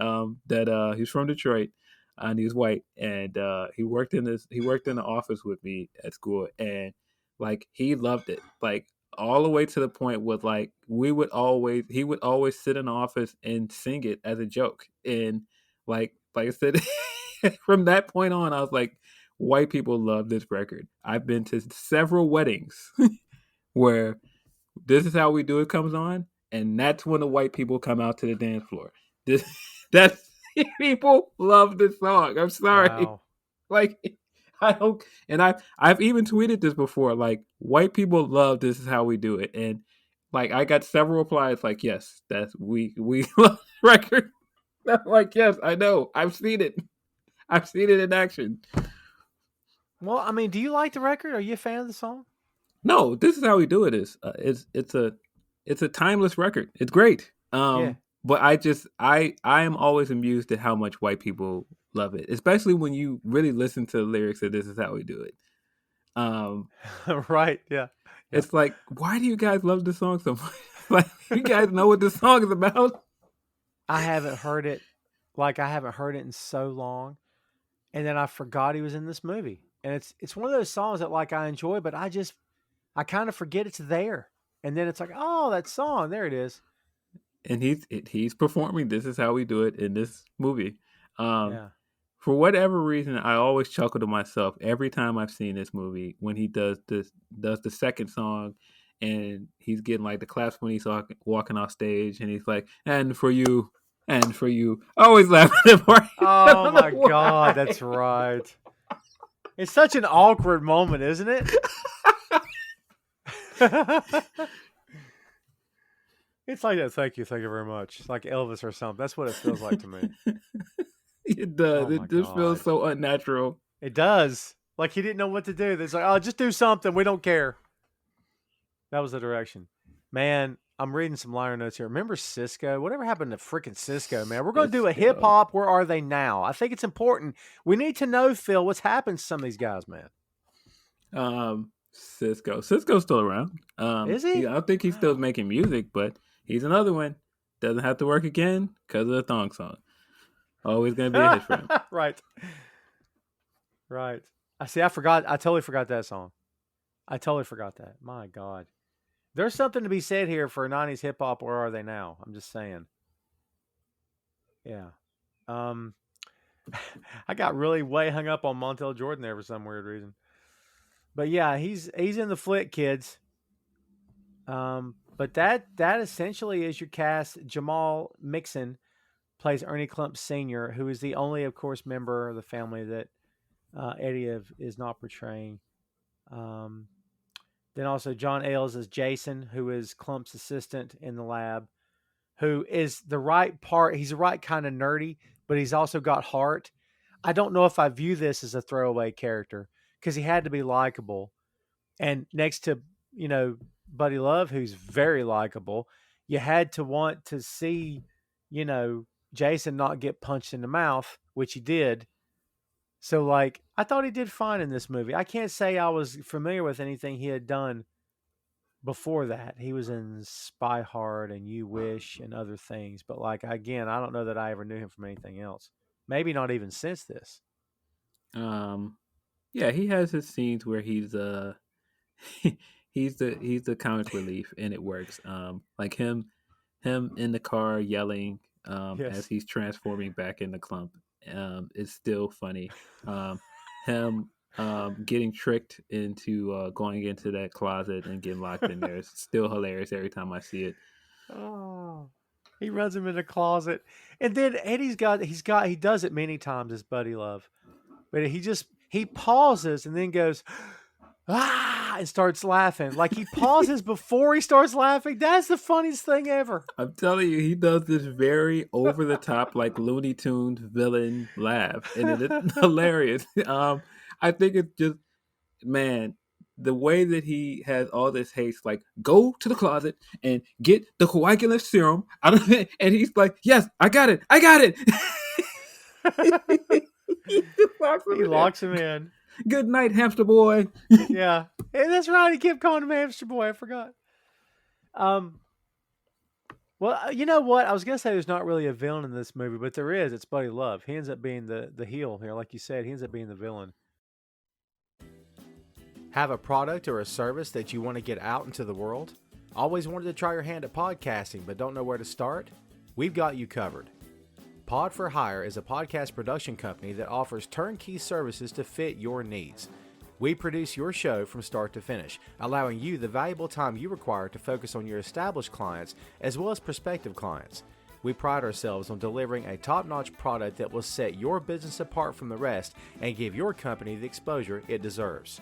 that he's from Detroit and he's white. And he worked in the office with me at school. And like he loved it. Like all the way to the point with like he would always sit in the office and sing it as a joke. And like I said, from that point on, I was like, white people love this record. I've been to several weddings where This Is How We Do It comes on, and that's when the white people come out to the dance floor. This that's people love this song. I'm sorry. Wow. Like I don't and I've even tweeted this before. Like white people love This Is How We Do It. And like I got several replies like, yes, that's we love the record. I'm like, yes, I know. I've seen it. I've seen it in action. Well, I mean, do you like the record? Are you a fan of the song? No, This Is How We Do It is. It's a timeless record. It's great. Yeah. But I am always amused at how much white people love it, especially when you really listen to the lyrics of This Is How We Do It. Um, Right. Yeah. Yeah. it's like, why do you guys love this song so much? Like, you guys know what this song is about? I haven't heard it. Like, I haven't heard it in so long, and then I forgot he was in this movie. And it's one of those songs that like I enjoy, but I kind of forget it's there. And then it's like, oh, that song, there it is. And he's performing This Is How We Do It in this movie. Um, Yeah. for whatever reason, I always chuckle to myself every time I've seen this movie when he does the second song, and he's getting like the claps when he's walking off stage, and he's like, "And for you, and for you." I always laugh at him. I Oh don't know my God, why. that's right. It's such an awkward moment, isn't it? It's like that. Thank you very much. It's like Elvis or something. That's what it feels like to me. It does. Oh my It just feels God. so unnatural. It does. Like he didn't know what to do. It's like, oh, just do something. We don't care. That was the direction. Man, I'm reading some liner notes here. Remember Cisco? Whatever happened to freaking Cisco, man? We're going to do a hip Cisco. hop. Where are they now? I think it's important. We need to know, Phil, what's happened to some of these guys, man. Cisco's still around. Is he? I don't think he's still Wow. making music, but he's another one. Doesn't have to work again because of the thong song. Always gonna be a hit for him. Right. Right. I see. I forgot. I totally forgot that song. I totally forgot that. My God. There's something to be said here for 90s hip hop. Where are they now? I'm just saying. Yeah. Um, I got really way hung up on Montel Jordan there for some weird reason. But yeah, he's in the flick, kids. But that essentially is your cast. Jamal Mixon plays Ernie Clump Sr., who is the only, of course, member of the family that Eddie is not portraying. Um, then also John Ailes as Jason, who is Clump's assistant in the lab, who is the right part. He's the right kind of nerdy, but he's also got heart. I don't know if I view this as a throwaway character because he had to be likable. And next to, you know, Buddy Love, who's very likable, you had to want to see, you know, Jason not get punched in the mouth, which he did. So, like, I thought he did fine in this movie. I can't say I was familiar with anything he had done before that. He was in Spy Hard and You Wish and other things. But, like, again, I don't know that I ever knew him from anything else. Maybe not even since this. Yeah, he has his scenes where he's the comic relief, and it works. Like him in the car yelling as Yes. he's transforming back in the clump. Is still funny. Him getting tricked into going into that closet and getting locked in there is still hilarious every time I see it. Oh, he runs him in the closet, and then Eddie's he does it many times as Buddy Love, but he pauses and then goes ah and starts laughing. Like he pauses before he starts laughing. That's the funniest thing ever. I'm telling you, he does this very over the top, like Looney Tunes villain laugh, and it is hilarious. I think it's just, man, the way that he has all this haste, like go to the closet and get the coagulant serum out of it, and he's like, "Yes, I got it, I got it." He He locks him in. Good night, hamster boy. Yeah, and that's right. He kept calling him Hamster Boy. I forgot. Well, you know what? I was gonna say there's not really a villain in this movie, but there is. It's Buddy Love. He ends up being the heel here, like you said. He ends up being the villain. Have a product or a service that you want to get out into the world? Always wanted to try your hand at podcasting, but don't know where to start? We've got you covered. Pod for Hire is a podcast production company that offers turnkey services to fit your needs. We produce your show from start to finish, allowing you the valuable time you require to focus on your established clients as well as prospective clients. We pride ourselves on delivering a top-notch product that will set your business apart from the rest and give your company the exposure it deserves.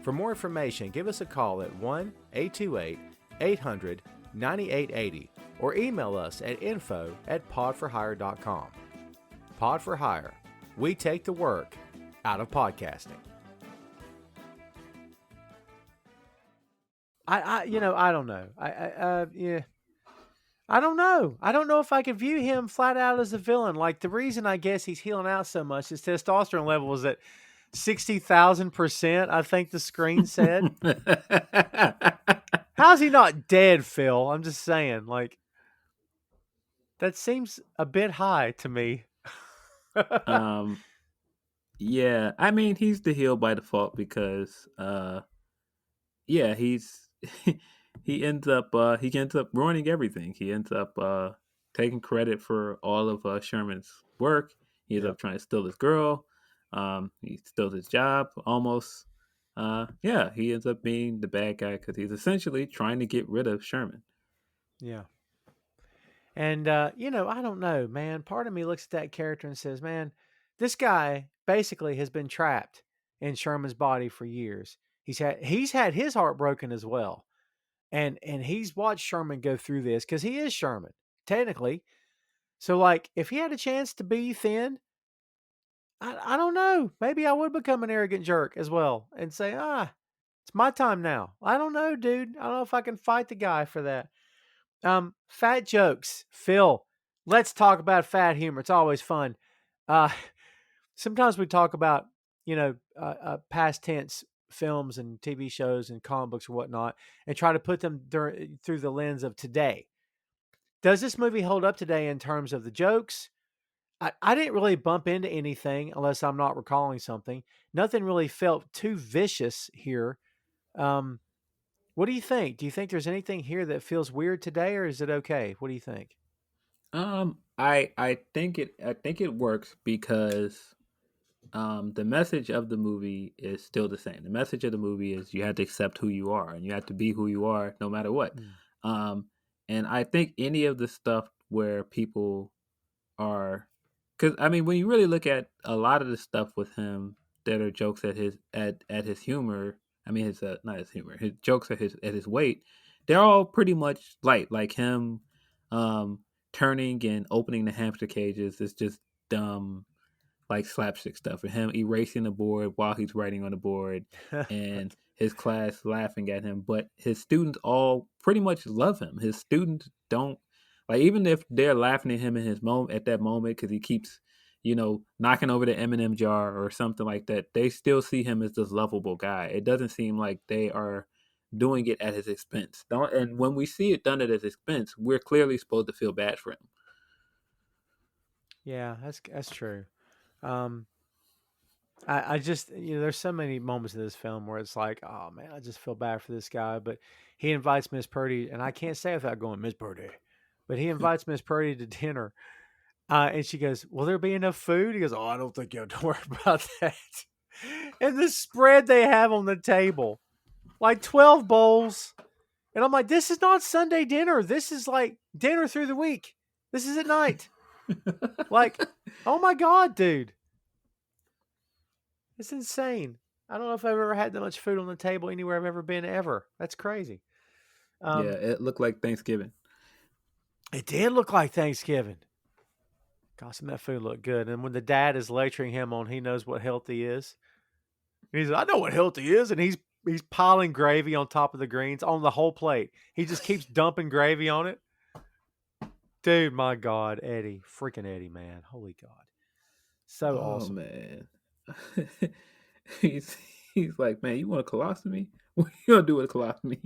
For more information, give us a call at 1-828-800-9880 or email us at info@podforhire.com. Pod for Hire. We take the work out of podcasting. I don't know. I don't know. I don't know if I could view him flat out as a villain. Like the reason I guess he's healing out so much, his testosterone level was at 60,000%. I think the screen said. How's he not dead, Phil? I'm just saying. Like that seems a bit high to me. Yeah, I mean he's the heel by default because yeah, he's he ends up ruining everything. He ends up taking credit for all of Sherman's work. He ends up trying to steal his girl. He steals his job almost. Yeah, he ends up being the bad guy because he's essentially trying to get rid of Sherman. Yeah. And, I don't know, man. Part of me looks at that character and says, man, this guy basically has been trapped in Sherman's body for years. He's had his heart broken as well. And he's watched Sherman go through this because he is Sherman, technically. So, like, if he had a chance to be thin, I don't know. Maybe I would become an arrogant jerk as well and say, it's my time now. I don't know, dude. I don't know if I can fight the guy for that. Fat jokes. Phil, let's talk about fat humor. It's always fun. Sometimes we talk about, past tense films and TV shows and comic books or whatnot and try to put them through the lens of today. Does this movie hold up today in terms of the jokes? I didn't really bump into anything unless I'm not recalling something. Nothing really felt too vicious here. What do you think? Do you think there's anything here that feels weird today, or is it okay? What do you think? I think it works because the message of the movie is still the same. The message of the movie is you have to accept who you are and you have to be who you are no matter what. Mm. Um, and I think any of the stuff where people are, because I mean, when you really look at a lot of the stuff with him that are jokes at his humor, I mean his not his humor, his jokes at his weight, they're all pretty much light. Like him, um, turning and opening the hamster cages is just dumb, like slapstick stuff, for him erasing the board while he's writing on the board, and his class laughing at him. But his students all pretty much love him. His students don't, like, even if they're laughing at him in his moment at that moment because he keeps, knocking over the M&M jar or something like that. They still see him as this lovable guy. It doesn't seem like they are doing it at his expense. Don't, and when we see it done at his expense, we're clearly supposed to feel bad for him. Yeah, that's true. Um, I just there's so many moments in this film where it's like, oh man, I just feel bad for this guy. But he invites Miss Purdy, and I can't say without going Miss Purdy, but he invites Miss Purdy to dinner, and she goes, "Will there be enough food?" He goes, "Oh, I don't think you have to worry about that." And the spread they have on the table, like 12 bowls, and I'm like, "This is not Sunday dinner. This is like dinner through the week. This is at night." Like, oh my god, dude. It's insane. I don't know if I've ever had that much food on the table anywhere I've ever been ever. That's crazy. Yeah, Um, it looked like Thanksgiving. it did look like Thanksgiving. God, some of that food looked good. And when the dad is lecturing him on he knows what healthy is, he's I know what healthy is, and he's piling gravy on top of the greens on the whole plate. He just keeps dumping gravy on it. Dude, my God, Eddie, freaking Eddie, man, holy God, so Oh awesome. man. he's he's like, man, you want a colostomy? What you gonna do with a colostomy?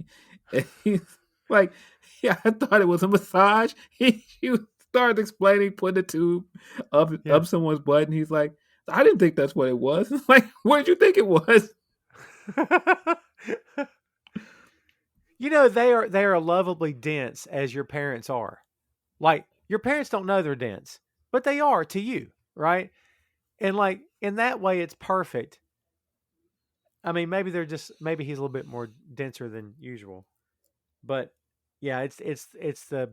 And he's like, yeah, I thought it was a massage. He started explaining, putting the tube Yeah. up someone's butt, and he's like, I didn't think that's what it was. Like, what did you think it was? They are lovably dense as your parents are. Like your parents don't know they're dense, but they are to you, right? And like in that way, it's perfect. I mean, maybe he's a little bit more denser than usual, but yeah, it's the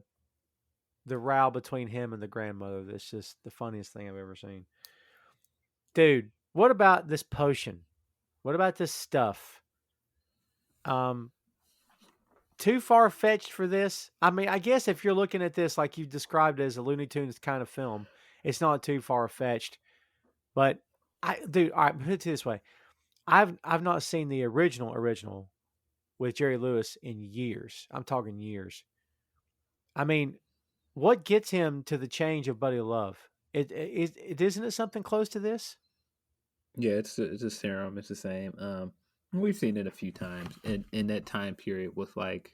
row between him and the grandmother that's just the funniest thing I've ever seen. Dude, what about this potion? What about this stuff? Um, too far fetched for this. I mean, I guess if you're looking at this like you described it as a Looney Tunes kind of film, it's not too far fetched. But dude, all right, put it this way: I've not seen the original with Jerry Lewis in years. I'm talking years. I mean, what gets him to the change of Buddy Love? It isn't it something close to this? Yeah, it's a serum. It's the same. We've seen it a few times in that time period with like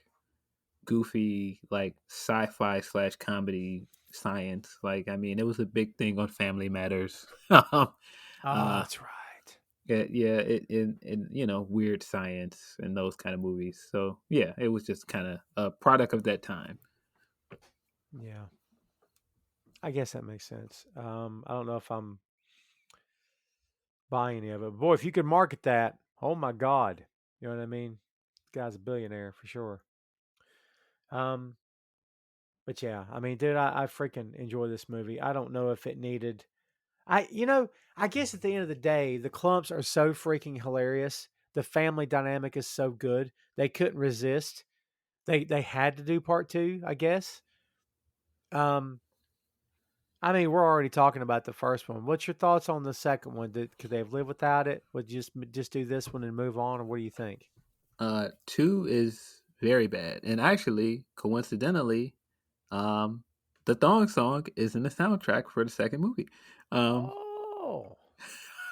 goofy, like sci-fi slash comedy science. Like, I mean, it was a big thing on Family Matters. Oh, uh, that's right. yeah, weird science and those kind of movies. So yeah, it was just kind of a product of that time. Yeah, I guess that makes sense. I don't know if I'm buying any of it. Boy, if you could market that, oh my God, you know what I mean? Guy's a billionaire for sure. Um, but yeah, I mean, dude, I freaking enjoy this movie. I don't know if it needed. I guess at the end of the day, the clumps are so freaking hilarious. The family dynamic is so good. They couldn't resist. They had to do part two, I guess. Um, I mean, we're already talking about the first one. What's your thoughts on the second one? Could they have lived without it? Would you just do this one and move on, or what do you think? Two is very bad, and actually, coincidentally, um, the thong song is in the soundtrack for the second movie. Um,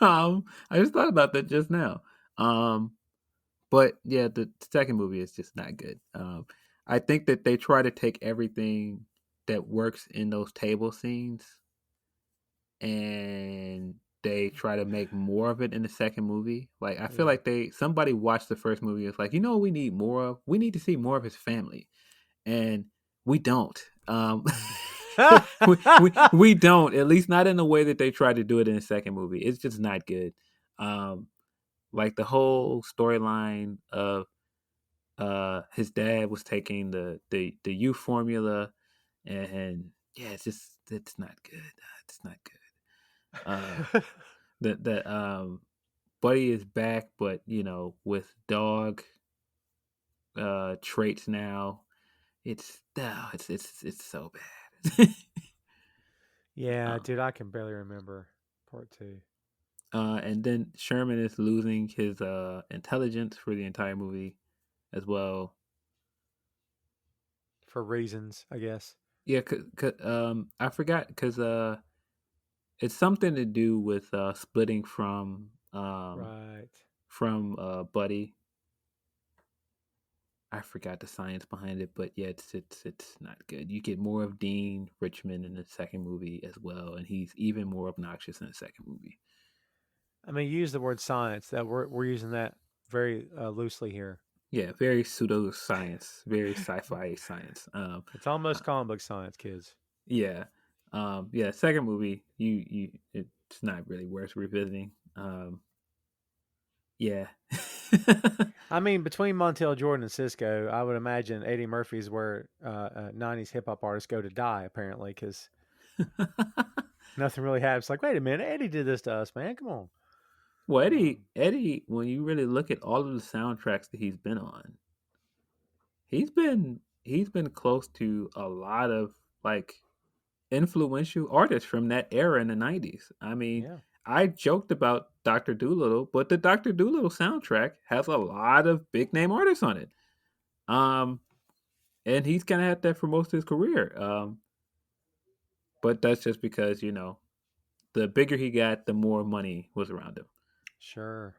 Oh, I just thought about that just now. Um, but yeah, the second movie is just not good. I think that they try to take everything that works in those table scenes and they try to make more of it in the second movie. Like, I feel yeah. like somebody watched the first movie and was like, you know what we need more of? We need to see more of his family. And we don't. we don't, at least not in the way that they tried to do it in the second movie. It's just not good. Um, like the whole storyline of his dad was taking the U formula, and yeah, it's not good. It's not good. The Buddy is back, but with dog traits now. It's so bad. Yeah, dude, I can barely remember part two. And then Sherman is losing his intelligence for the entire movie as well. For reasons, I guess. Yeah, I forgot because it's something to do with splitting Right. from Buddy. I forgot the science behind it, but yeah, it's not good. You get more of Dean Richmond in the second movie as well, and he's even more obnoxious in the second movie. I mean, use the word science. That we're using that very loosely here. Yeah, very pseudo science, very sci-fi science. It's almost comic book science, kids. Yeah, yeah. Second movie, it's not really worth revisiting. Yeah. I mean, between Montel Jordan and Cisco, I would imagine Eddie Murphy's where 90s hip hop artists go to die, apparently, because nothing really happens. Like, wait a minute, Eddie did this to us, man. Come on. Well, Eddie, when you really look at all of the soundtracks that he's been on, he's been close to a lot of like influential artists from that era in the 90s. I mean, Yeah, I joked about Dr. Dolittle, but the Dr. Dolittle soundtrack has a lot of big name artists on it. Um, and he's kind of had that for most of his career. But that's just because the bigger he got, the more money was around him. sure.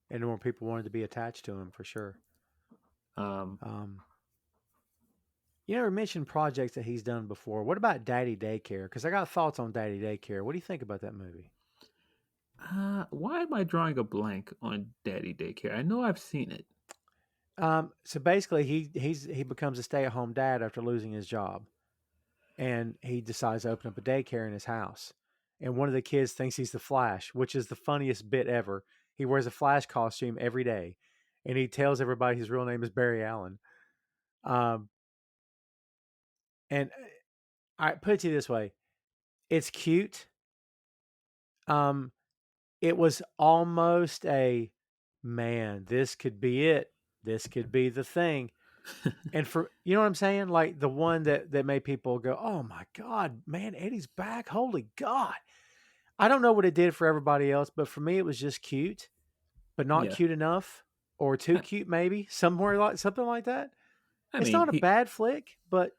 And more people wanted to be attached to him for sure. Um, Um, you never mentioned projects that he's done before. What about Daddy Daycare? Because I got thoughts on Daddy Daycare. What do you think about that movie? why am I drawing a blank on Daddy Daycare? I know I've seen it. So basically, he becomes a stay at home dad after losing his job, and he decides to open up a daycare in his house. And one of the kids thinks he's the Flash, which is the funniest bit ever. He wears a Flash costume every day, and he tells everybody his real name is Barry Allen. Um, and I put it to you this way: it's cute. Um, it was almost a man. This could be it. This could be the thing. And for you know what I'm saying, like the one that made people go, "Oh my God, man, Eddie's back! Holy God!" I don't know what it did for everybody else, but for me, it was just cute, but not Yeah, cute enough, or too cute, maybe somewhere like something like that. I It's mean, not a bad flick, but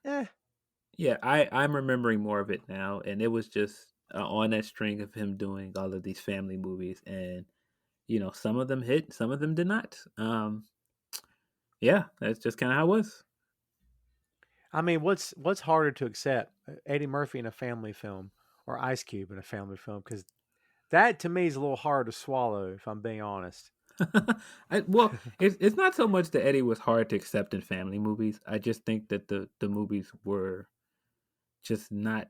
yeah, I'm remembering more of it now, and it was just on that string of him doing all of these family movies, and some of them hit, some of them did not. Yeah, that's just kind of how it was. I mean, what's harder to accept, Eddie Murphy in a family film or Ice Cube in a family film? Because that to me is a little hard to swallow, if I'm being honest. Well, it's not so much that Eddie was hard to accept in family movies. I just think that the movies were just not.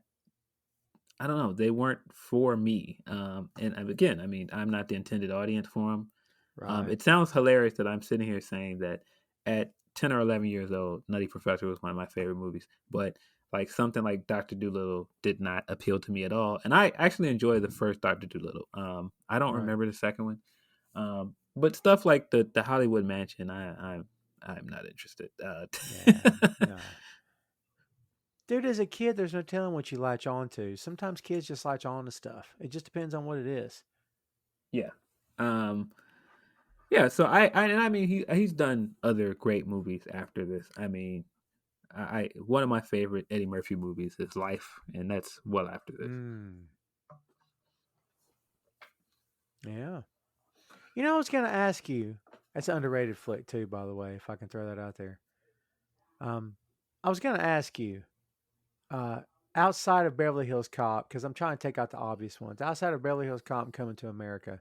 I don't know. They weren't for me. And again, I mean, I'm not the intended audience for them. Right. It sounds hilarious that I'm sitting here saying that at 10 or 11 years old, Nutty Professor was one of my favorite movies. But like something like Dr. Dolittle did not appeal to me at all. And I actually enjoyed the first Dr. Dolittle. I don't Right. remember the second one. But stuff like the Hollywood Mansion, I'm not interested. Yeah. No. Dude, as a kid, there's no telling what you latch on to. Sometimes kids just latch on to stuff. It just depends on what it is. Yeah. Um, yeah. So I mean he's done other great movies after this. I mean, I one of my favorite Eddie Murphy movies is Life, and that's well after this. Mm, yeah. You know, I was going to ask you. That's an underrated flick, too, by the way, if I can throw that out there. Um, I was going to ask you, uh, outside of Beverly Hills Cop, because I'm trying to take out the obvious ones, outside of Beverly Hills Cop and Coming to America,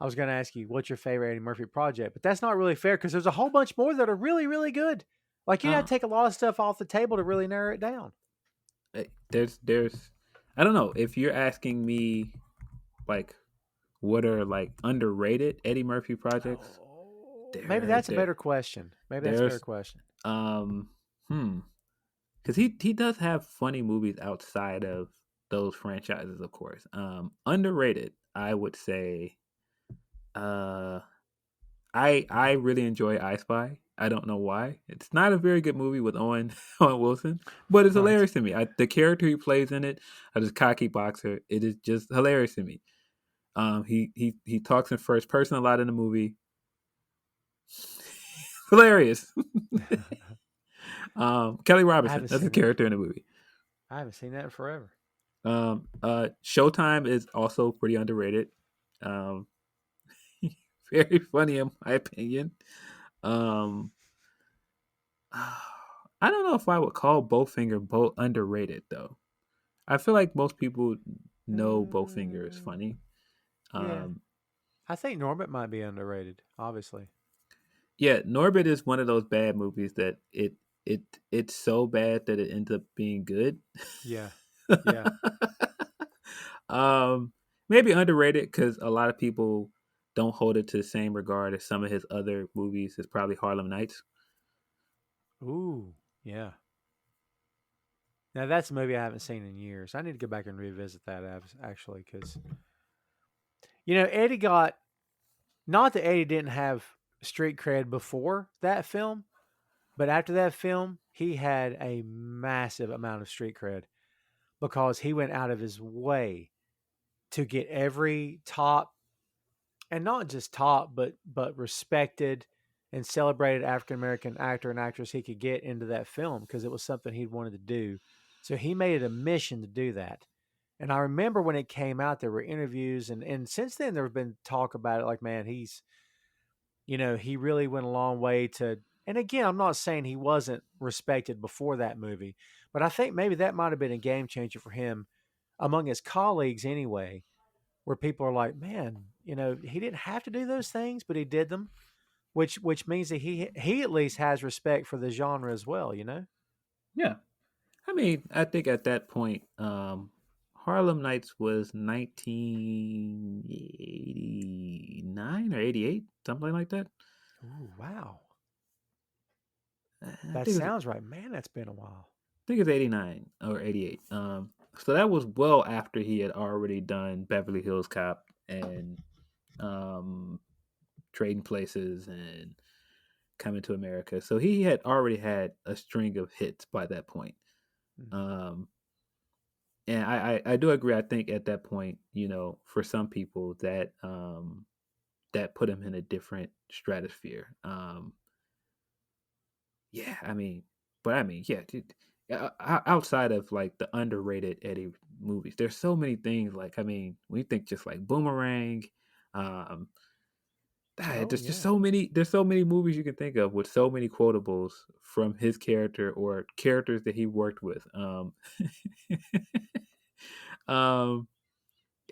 I was going to ask you, what's your favorite Eddie Murphy project? But that's not really fair because there's a whole bunch more that are really, really good. Like, you got Uh, to take a lot of stuff off the table to really narrow it down. there's I don't know if you're asking me like what are like underrated Eddie Murphy projects. Oh, maybe There that's a there better question. Maybe that's a better there's question. um hmm because he does have funny movies outside of those franchises, of course. Underrated, I would say. Uh, I really enjoy I Spy. I don't know why. It's not a very good movie with Owen Owen Wilson, but it's Right. hilarious to me. The character he plays in it, this cocky boxer, it is just hilarious to me. He talks in first person a lot in the movie. Hilarious. Kelly I Robinson, haven't that's a seen that. character in the movie. I haven't seen that in forever. Showtime is also pretty underrated. Um, very funny in my opinion. Um, I don't know if I would call Bowfinger underrated though. I feel like most people know Bowfinger is Mm, funny. yeah, Um, I think Norbit might be underrated. Obviously. yeah, Norbit is one of those bad movies that it it's so bad that it ends up being good. Yeah. Yeah. um, maybe underrated because a lot of people don't hold it to the same regard as some of his other movies. It's probably Harlem Nights. Ooh. Yeah. Now that's a movie I haven't seen in years. I need to go back and revisit that actually because Eddie got not that Eddie didn't have street cred before that film, but after that film he had a massive amount of street cred because he went out of his way to get every top and not just top but respected and celebrated African American actor and actress he could get into that film because it was something he'd wanted to do. So he made it a mission to do that. And I remember when it came out, there were interviews, and since then there have been talk about it. Like, man, he really went a long way to. And again, I'm not saying he wasn't respected before that movie, but I think maybe that might have been a game changer for him among his colleagues anyway, where people are like, man, he didn't have to do those things, but he did them, which means that he at least has respect for the genre as well. Yeah, I mean, I think at that point, Harlem Nights was 1989 or 88, something like that. Ooh, wow. I That think it's sounds right. Man, that's been a while. 89 or 88. So that was well after he had already done Beverly Hills Cop and um, Trading Places and Coming to America. So he had already had a string of hits by that point. Mhm. Um, and I do agree. I think at that point, for some people that put him in a different stratosphere. Yeah, I mean, but I mean, yeah, outside of like the underrated Eddie movies, there's so many things. Like, I mean, when you think just like Boomerang, um, Oh there's just yeah. so many. There's so many movies you can think of with so many quotables from his character or characters that he worked with. Um,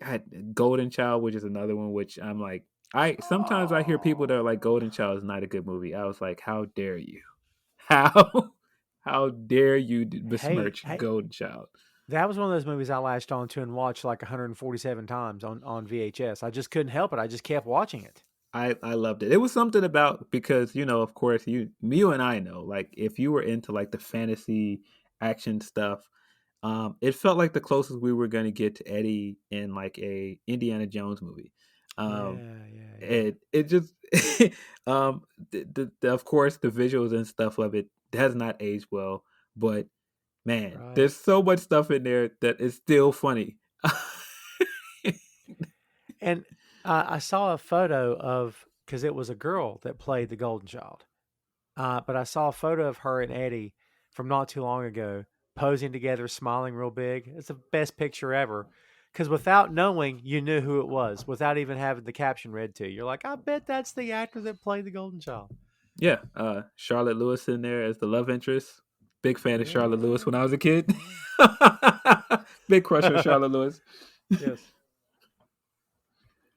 God, Golden Child, which is another one, which I'm like, I sometimes I hear people that are like Golden Child is not a good movie. I was like, how dare you? How how dare you Hey, besmirch hey, Golden Child? that was one of those movies I latched onto and watched like 147 times on VHS. I just couldn't help it. I just kept watching it. I loved it. It was something about because of course you and I know like if you were into like the fantasy action stuff, it felt like the closest we were going to get to Eddie in like a Indiana Jones movie. Um, Yeah, yeah, yeah. it just um of course the visuals and stuff of it has not aged well, but man, Right. there's so much stuff in there that is still funny. And I saw a photo of because it was a girl that played the Golden Child. But I saw a photo of her and Eddie from not too long ago, posing together, smiling real big. It's the best picture ever. Because without knowing, you knew who it was without even having the caption read to you. You're like, I bet that's the actor that played the Golden Child. Yeah, Charlotte Lewis in there as the love interest. Big fan of Charlotte Lewis when I was a kid. Big crush on Yeah. Charlotte Lewis. Yes.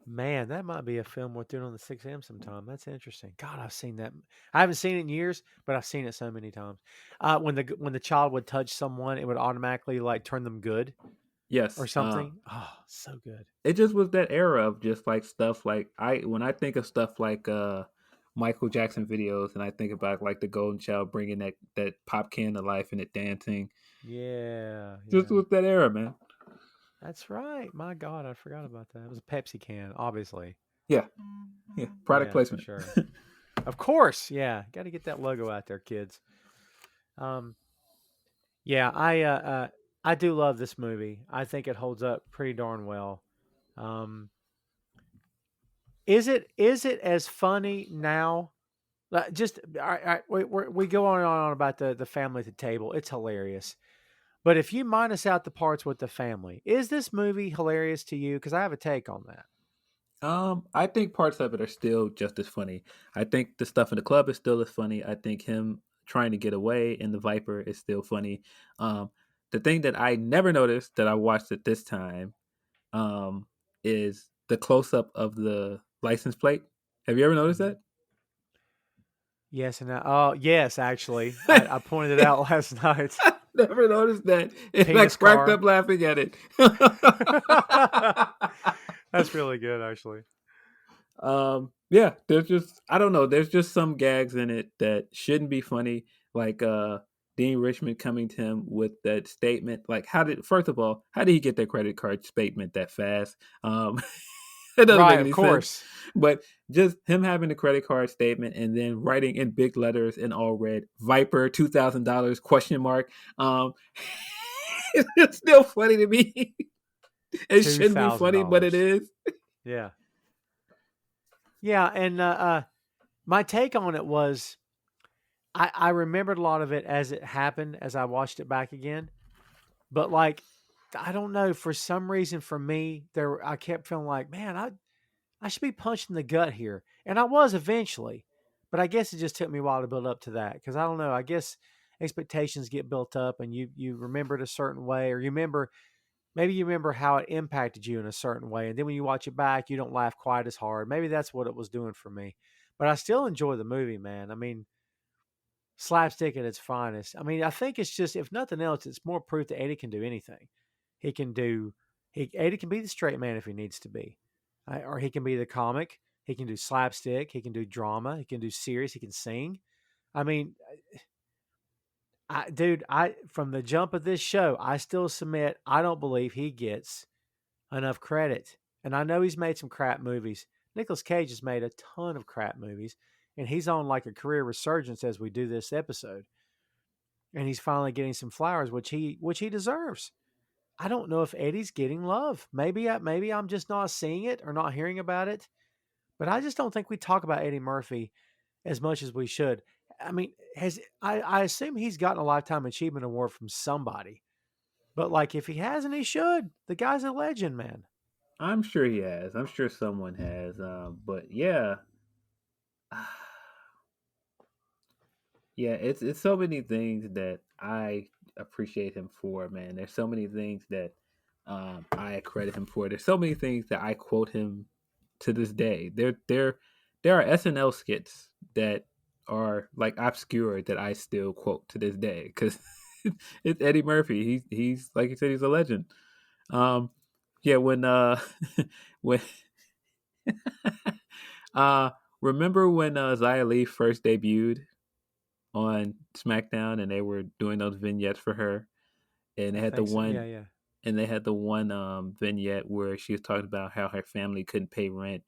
Man, that might be a film worth doing on the 6M sometime. That's interesting. God, I've seen that. I haven't seen it in years, but I've seen it so many times. When the child would touch someone, it would automatically like turn them good or Yes. something. Oh, so good. It just was that era of just like stuff like when I think of stuff like Michael Jackson videos, and I think about like the Golden Child bringing that pop can to life and it dancing. Yeah, Just yeah. with that era, man. That's right. My God, I forgot about that. It was a Pepsi can, obviously. Yeah, yeah. Product Yeah, for placement. sure. Of course, yeah. Got to get that logo out there, kids. Um, yeah, I do love this movie. I think it holds up pretty darn well. Um, is it as funny now? Just we go on and on about the family at the table. It's hilarious. But if you minus out the parts with the family, is this movie hilarious to you? Because I have a take on that. I think parts of it are still just as funny. I think the stuff in the club is still as funny. I think him trying to get away in the Viper is still funny. Um, the thing that I never noticed that I watched it this time um, is the close up of the license plate. Have you ever noticed Mhm. that? Yes, and oh yes, actually, I pointed it out last night. Never noticed that, and I Penis cracked car. up laughing at it. That's really good, actually. Yeah, there's just I don't know. There's just some gags in it that shouldn't be funny, like Dean Richmond coming to him with that statement. Like, first of all, how did he get that credit card statement that fast? It doesn't Right, make of any sense. course. But just him having the credit card statement and then writing in big letters in all red, Viper $2,000 question mark. It's still funny to me. It shouldn't be funny, but it $2,000. is. Yeah, yeah, and my take on it was I remembered a lot of it as it happened as I watched it back again, but like I don't know for some reason for me I kept feeling like man I should be punched in the gut here. And I was eventually. But I guess it just took me a while to build up to that. Because I don't know. I guess expectations get built up and you remember it a certain way, or maybe you remember how it impacted you in a certain way. And then when you watch it back, you don't laugh quite as hard. Maybe that's what it was doing for me. But I still enjoy the movie, man. I mean, slapstick at its finest. I mean, I think it's just, if nothing else, it's more proof that Eddie can do anything. He can do, Eddie can be the straight man if he needs to be, or he can be the comic. He can do slapstick. He can do drama. He can do serious. He can sing. I mean, dude, from the jump of this show, I still submit I don't believe he gets enough credit. And I know he's made some crap movies. Nicolas Cage has made a ton of crap movies, and he's on like a career resurgence as we do this episode. And he's finally getting some flowers, which he deserves. I don't know if Eddie's getting love. Maybe I'm just not seeing it or not hearing about it. But I just don't think we talk about Eddie Murphy as much as we should. I mean, I assume he's gotten a lifetime achievement award from somebody. But like if he hasn't, he should. The guy's a legend, man. I'm sure he has. I'm sure someone has. But yeah, yeah, it's so many things that I appreciate him for, man. There's so many things that I credit him for. There's so many things that I quote him to this day. There are SNL skits that are like obscure that I still quote to this day because it's Eddie Murphy. He's like you said, he's a legend. Um, yeah, when when uh remember when Xia Li first debuted on SmackDown and they were doing those vignettes for her, and they I had the think so. one Yeah, yeah. vignette where she was talking about how her family couldn't pay rent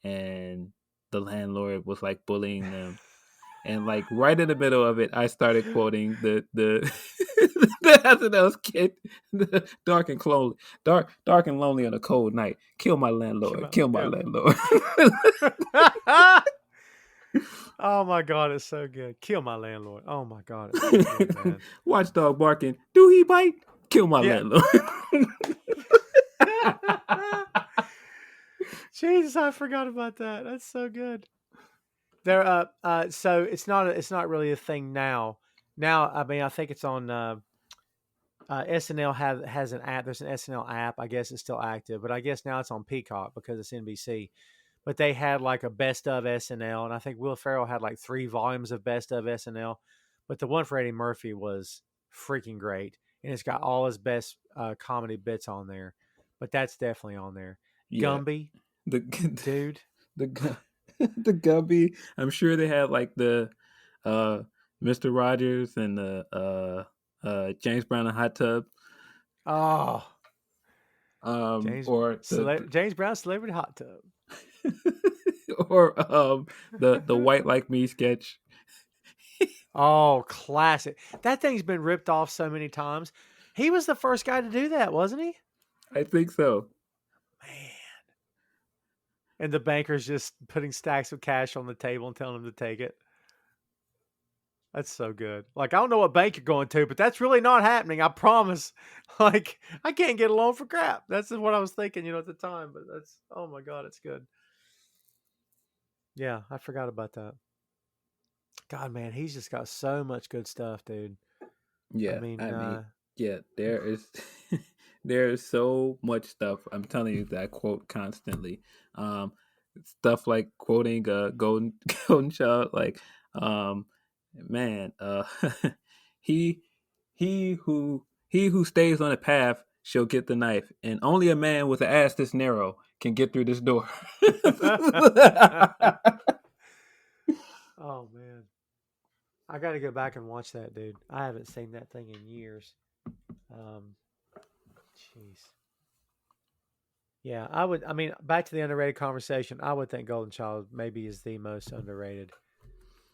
and the landlord was like bullying them. And like right in the middle of it, I started quoting the the SNL's kid, the dark and lonely on a cold night. Kill my landlord, kill my Yeah. landlord. Oh my god, it's so good. Kill my landlord. Oh my god, it's so good, man. Watchdog barking. Do he bite? Kill my Yeah. landlord. Jesus, I forgot about that. That's so good. There so it's not really a thing now. Now, I mean, I think it's on SNL has an app. There's an SNL app. I guess it's still active, but I guess now it's on Peacock because it's NBC. But they had like a best of SNL, and I think Will Ferrell had like 3 volumes of best of SNL. But the one for Eddie Murphy was freaking great, and it's got all his best comedy bits on there. But that's definitely on there. Yeah, Gumby, the dude. the the Gubby. I'm sure they have like the uh Mr. Rogers and the James Brown and Hot Tub. Oh, Or James Brown Celebrity Hot Tub. or the White Like Me sketch. Oh, classic. That thing's been ripped off so many times. He was the first guy to do that, wasn't he? I think so. Man. And the banker's just putting stacks of cash on the table and telling him to take it. That's so good. Like, I don't know what bank you're going to, but that's really not happening. I promise. Like, I can't get a loan for crap. That's just what I was thinking, at the time. But that's, oh my God, it's good. Yeah, I forgot about that. God, man, he's just got so much good stuff, dude. I Yeah, mean, I mean, yeah, there is there is so much stuff. I'm telling you that I quote constantly. Um, Stuff like quoting Golden Golden Child, like um, man, he he who stays on the path shall get the knife, and only a man with an ass this narrow can get through this door. oh man, I got to go back and watch that, dude. I haven't seen that thing in years. Um, jeez. Yeah, I would. I mean, back to the underrated conversation. I would think Golden Child maybe is the most underrated.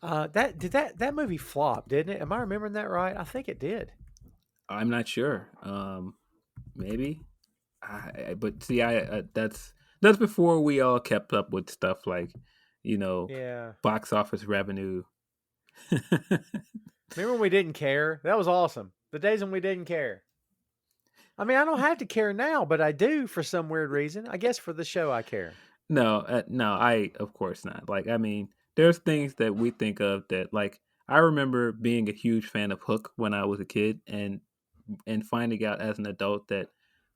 That movie flop, didn't it? Am I remembering that right? I think it did. I'm not sure. Maybe. But see, that's before we all kept up with stuff like, you know, Yeah. box office revenue. Remember when we didn't care? That was awesome. The days when we didn't care. I mean, I don't have to care now, but I do for some weird reason. I guess for the show, I care. No, I of course not. Like, I mean, there's things that we think of that, like, I remember being a huge fan of Hook when I was a kid, and finding out as an adult that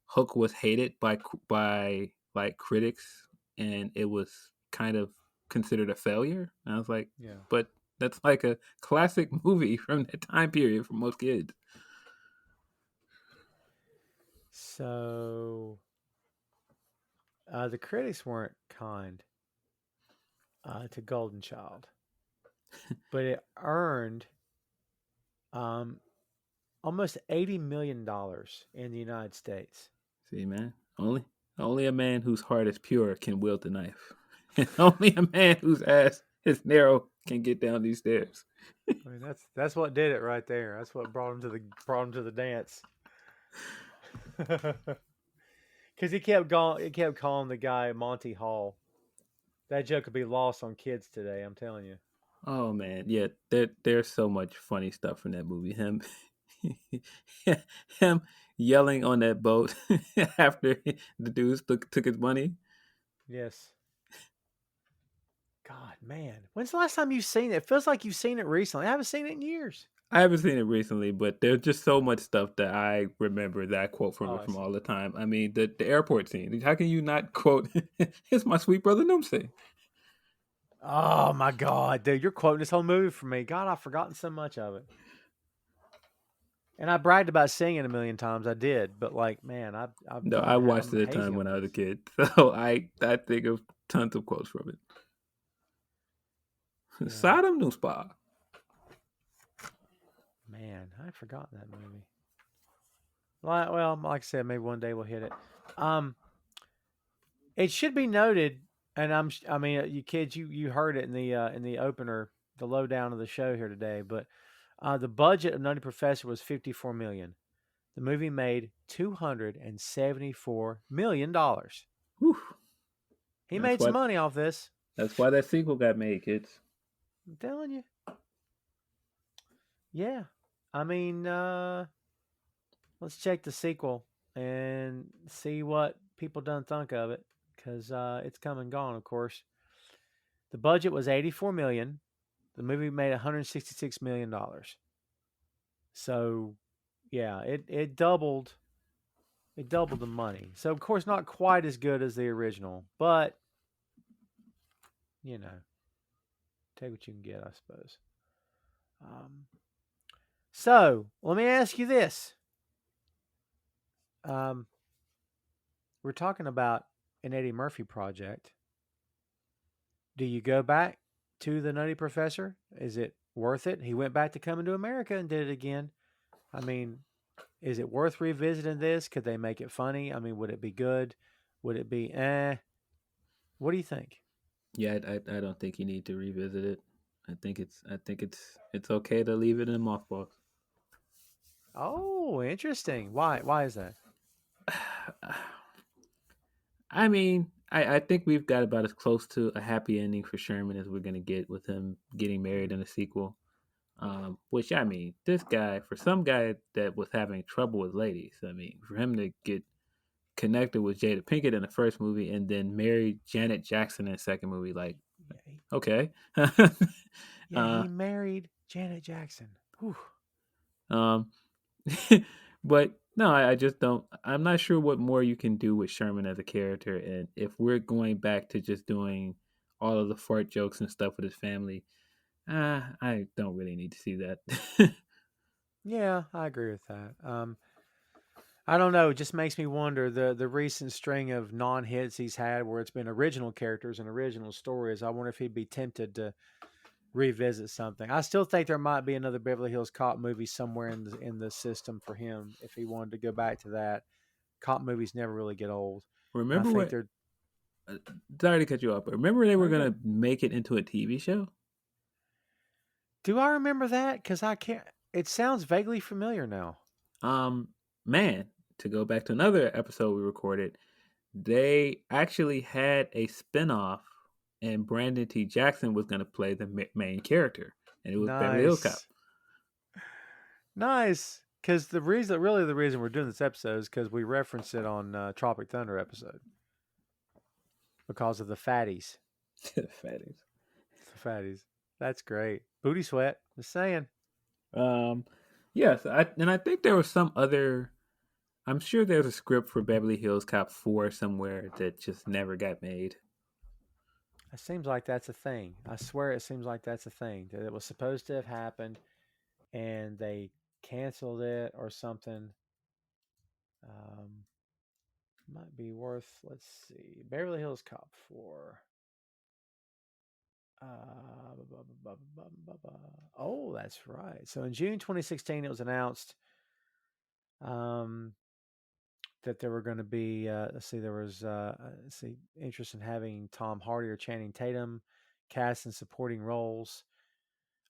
Hook was hated by like critics, and it was kind of considered a failure. And I was like, Yeah. but that's like a classic movie from that time period for most kids. So the critics weren't kind to Golden Child, but it earned um, almost $80 million in the United States. See, man, only a man whose heart is pure can wield the knife, and only a man whose ass is narrow can get down these stairs. I mean, that's what did it right there. That's what brought him to the dance. Because he kept going, he kept calling the guy Monty Hall. That joke could be lost on kids today. I'm telling you. Oh man, yeah, there's so much funny stuff from that movie. Him yelling on that boat after the dudes took his money. Yes. God, man, when's the last time you've seen it? It feels like you've seen it recently. I haven't seen it in years. I haven't seen it recently, but there's just so much stuff that I remember that I quote from Oh, it from all the time. I mean, the airport scene. How can you not quote? It's my sweet brother Numsey. oh my God, dude, you're quoting this whole movie for me. God, I've forgotten so much of it. And I bragged about seeing it a million times. I did, but like, man, No, I watched I'm it a hazy time on when I was a this. kid, so I think of tons of quotes from it. Yeah, Sodom Nuspa. man, I've forgotten that movie. Well, like I said, maybe one day we'll hit it. Um, it should be noted, and I mean, you kids, you heard it in the opener, the lowdown of the show here today. But the budget of Nutty Professor was 54 million. The movie made $274 million. Whew. He That's made some what. money off this. That's why that sequel got made, kids. I'm telling you. Yeah, I mean, let's check the sequel and see what people done think of it because it's come and gone, of course. The budget was 84 million. The movie made 166 million dollars. So, Yeah, it doubled. It doubled the money. So of course not quite as good as the original, but you know, take what you can get, I suppose. Um, so let me ask you this: um, we're talking about an Eddie Murphy project. Do you go back to the Nutty Professor? Is it worth it? He went back to Coming to America and did it again. I mean, is it worth revisiting this? Could they make it funny? I mean, would it be good? Would it be eh? What do you think? Yeah, I don't think you need to revisit it. I think it's okay to leave it in mothballs. Oh, interesting. Why? Why is that? I mean, I think we've got about as close to a happy ending for Sherman as we're gonna get with him getting married in a sequel. Which I mean, this guy, for some guy that was having trouble with ladies, I mean, for him to get connected with Jada Pinkett in the first movie and then marry Janet Jackson in the second movie, like, Yeah, okay. yeah, uh, he married Janet Jackson. Whew. um, but no, I just don't. I'm not sure what more you can do with Sherman as a character, and if we're going back to just doing all of the fart jokes and stuff with his family, I don't really need to see that. Yeah, I agree with that. I don't know. It just makes me wonder the recent string of non hits he's had, where it's been original characters and original stories. I wonder if he'd be tempted to revisit something. I still think there might be another Beverly Hills Cop movie somewhere in the system for him if he wanted to go back to that. Cop movies never really get old, and I Remember think what? they're. uh, Sorry to cut you off, but remember they were Very gonna good. make it into a TV show. Do I remember that? Because I can't. It sounds vaguely familiar now. Um, man, to go back to another episode we recorded, they actually had a spinoff, and Brandon T. Jackson was gonna play the main character, and it was Beverly Hills Cop. Nice, nice. Because the reason we're doing this episode is because we referenced it on Tropic Thunder episode because of the fatties. Fatties. The fatties. That's great. Booty sweat. Just saying. Um, yes, I think there was some other. I'm sure there's a script for Beverly Hills Cop 4 somewhere that just never got made. It seems like that's a thing. I swear it seems like that's a thing. That it was supposed to have happened and they canceled it or something. Um, might be worth, let's see. Beverly Hills Cop 4. Oh, that's right. So in June 2016, it was announced um, that there were going to be, let's see, there was, let's see, interest in having Tom Hardy or Channing Tatum cast in supporting roles.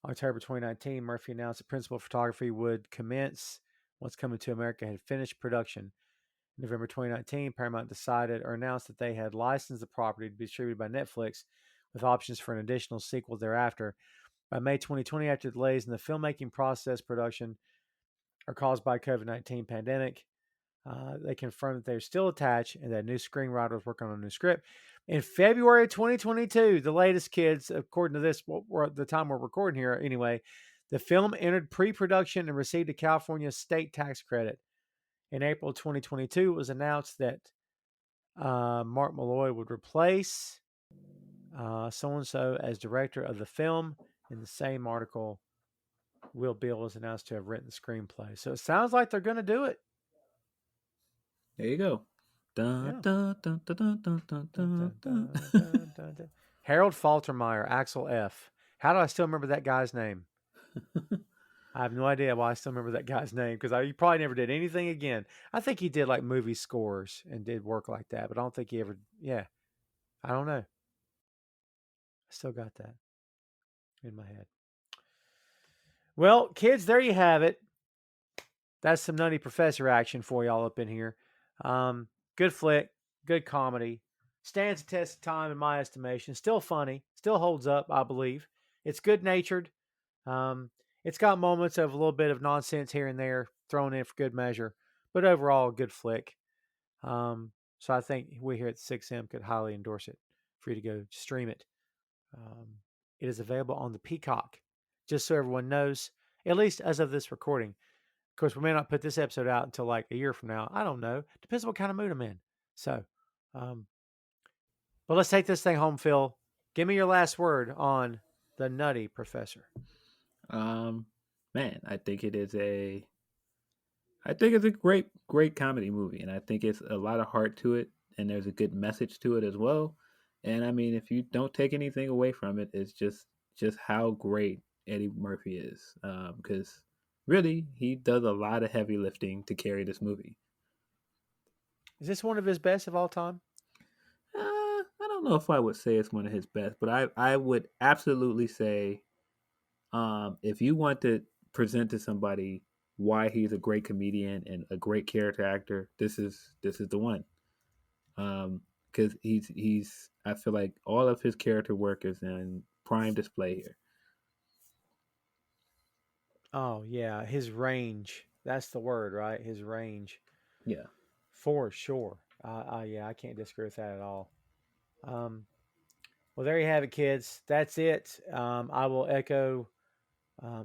October 2019, Murphy announced that principal photography would commence once Coming to America had finished production. In November 2019, Paramount decided or announced that they had licensed the property to be distributed by Netflix with options for an additional sequel thereafter. By May 2020, after delays in the filmmaking process, production are caused by COVID-19 pandemic. They confirmed that they're still attached and that a new screenwriter was working on a new script. In February 2022, the latest kids, according to this, the time we're recording here anyway, the film entered pre-production and received a California state tax credit. In April 2022, it was announced that Mark Malloy would replace so-and-so as director of the film. In the same article, Will Beall was announced to have written the screenplay. So it sounds like they're going to do it. There you go. Dun, Yeah. dun, dun, dun, dun, dun, dun, Dun, dun, dun, dun. dun, dun, dun, dun. Harold Faltermeyer, Axel F. How do I still remember that guy's name? I have no idea why I still remember that guy's name because he probably never did anything again. I think he did like movie scores and did work like that, but I don't think he ever. Yeah, I don't know. I still got that in my head. Well, kids, there you have it. That's some Nutty Professor action for y'all up in here. Good flick, good comedy. Stands the test of time in my estimation. Still funny, still holds up, I believe. It's good natured. Um, it's got moments of a little bit of nonsense here and there thrown in for good measure, but overall, a good flick. So I think we here at 6M could highly endorse it for you to go stream it. Um, it is available on the Peacock, just so everyone knows, at least as of this recording. Of course, we may not put this episode out until like a year from now. I don't know. Depends on what kind of mood I'm in. So, but let's take this thing home, Phil. Give me your last word on the Nutty Professor. Man, I think it's a great comedy movie, and I think it's a lot of heart to it, and there's a good message to it as well. And I mean, if you don't take anything away from it, it's just how great Eddie Murphy is, because really he does a lot of heavy lifting to carry this movie. Is this one of his best of all time? I don't know if I would say it's one of his best, but I would absolutely say, if you want to present to somebody why he's a great comedian and a great character actor, this is the one. Because he's I feel like all of his character work is in prime display here. Oh yeah, his range. That's the word, right? His range. Yeah. For sure. Yeah, I can't disagree with that at all. Well, there you have it, kids. That's it. I will echo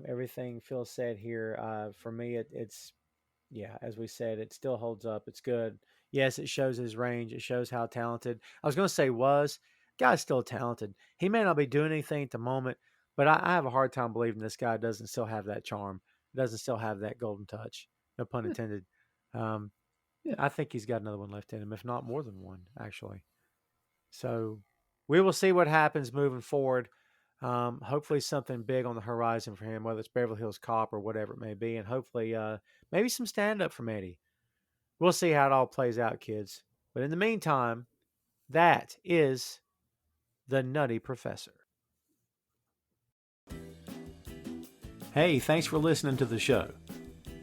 everything Phil said here. For me, it's, yeah, as we said, it still holds up. It's good. Yes, it shows his range. It shows how talented. I was going to say guy's still talented. He may not be doing anything at the moment, but I have a hard time believing this guy doesn't still have that charm, doesn't still have that golden touch. No pun intended. Yeah. I think he's got another one left in him, if not more than one, actually. So we will see what happens moving forward. Hopefully something big on the horizon for him, whether it's Beverly Hills Cop or whatever it may be. And hopefully maybe some stand-up from Eddie. We'll see how it all plays out, kids. But in the meantime, that is the Nutty Professor. Hey, thanks for listening to the show.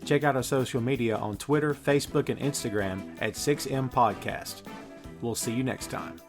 Check out our social media on Twitter, Facebook, and Instagram at 6M Podcast. We'll see you next time.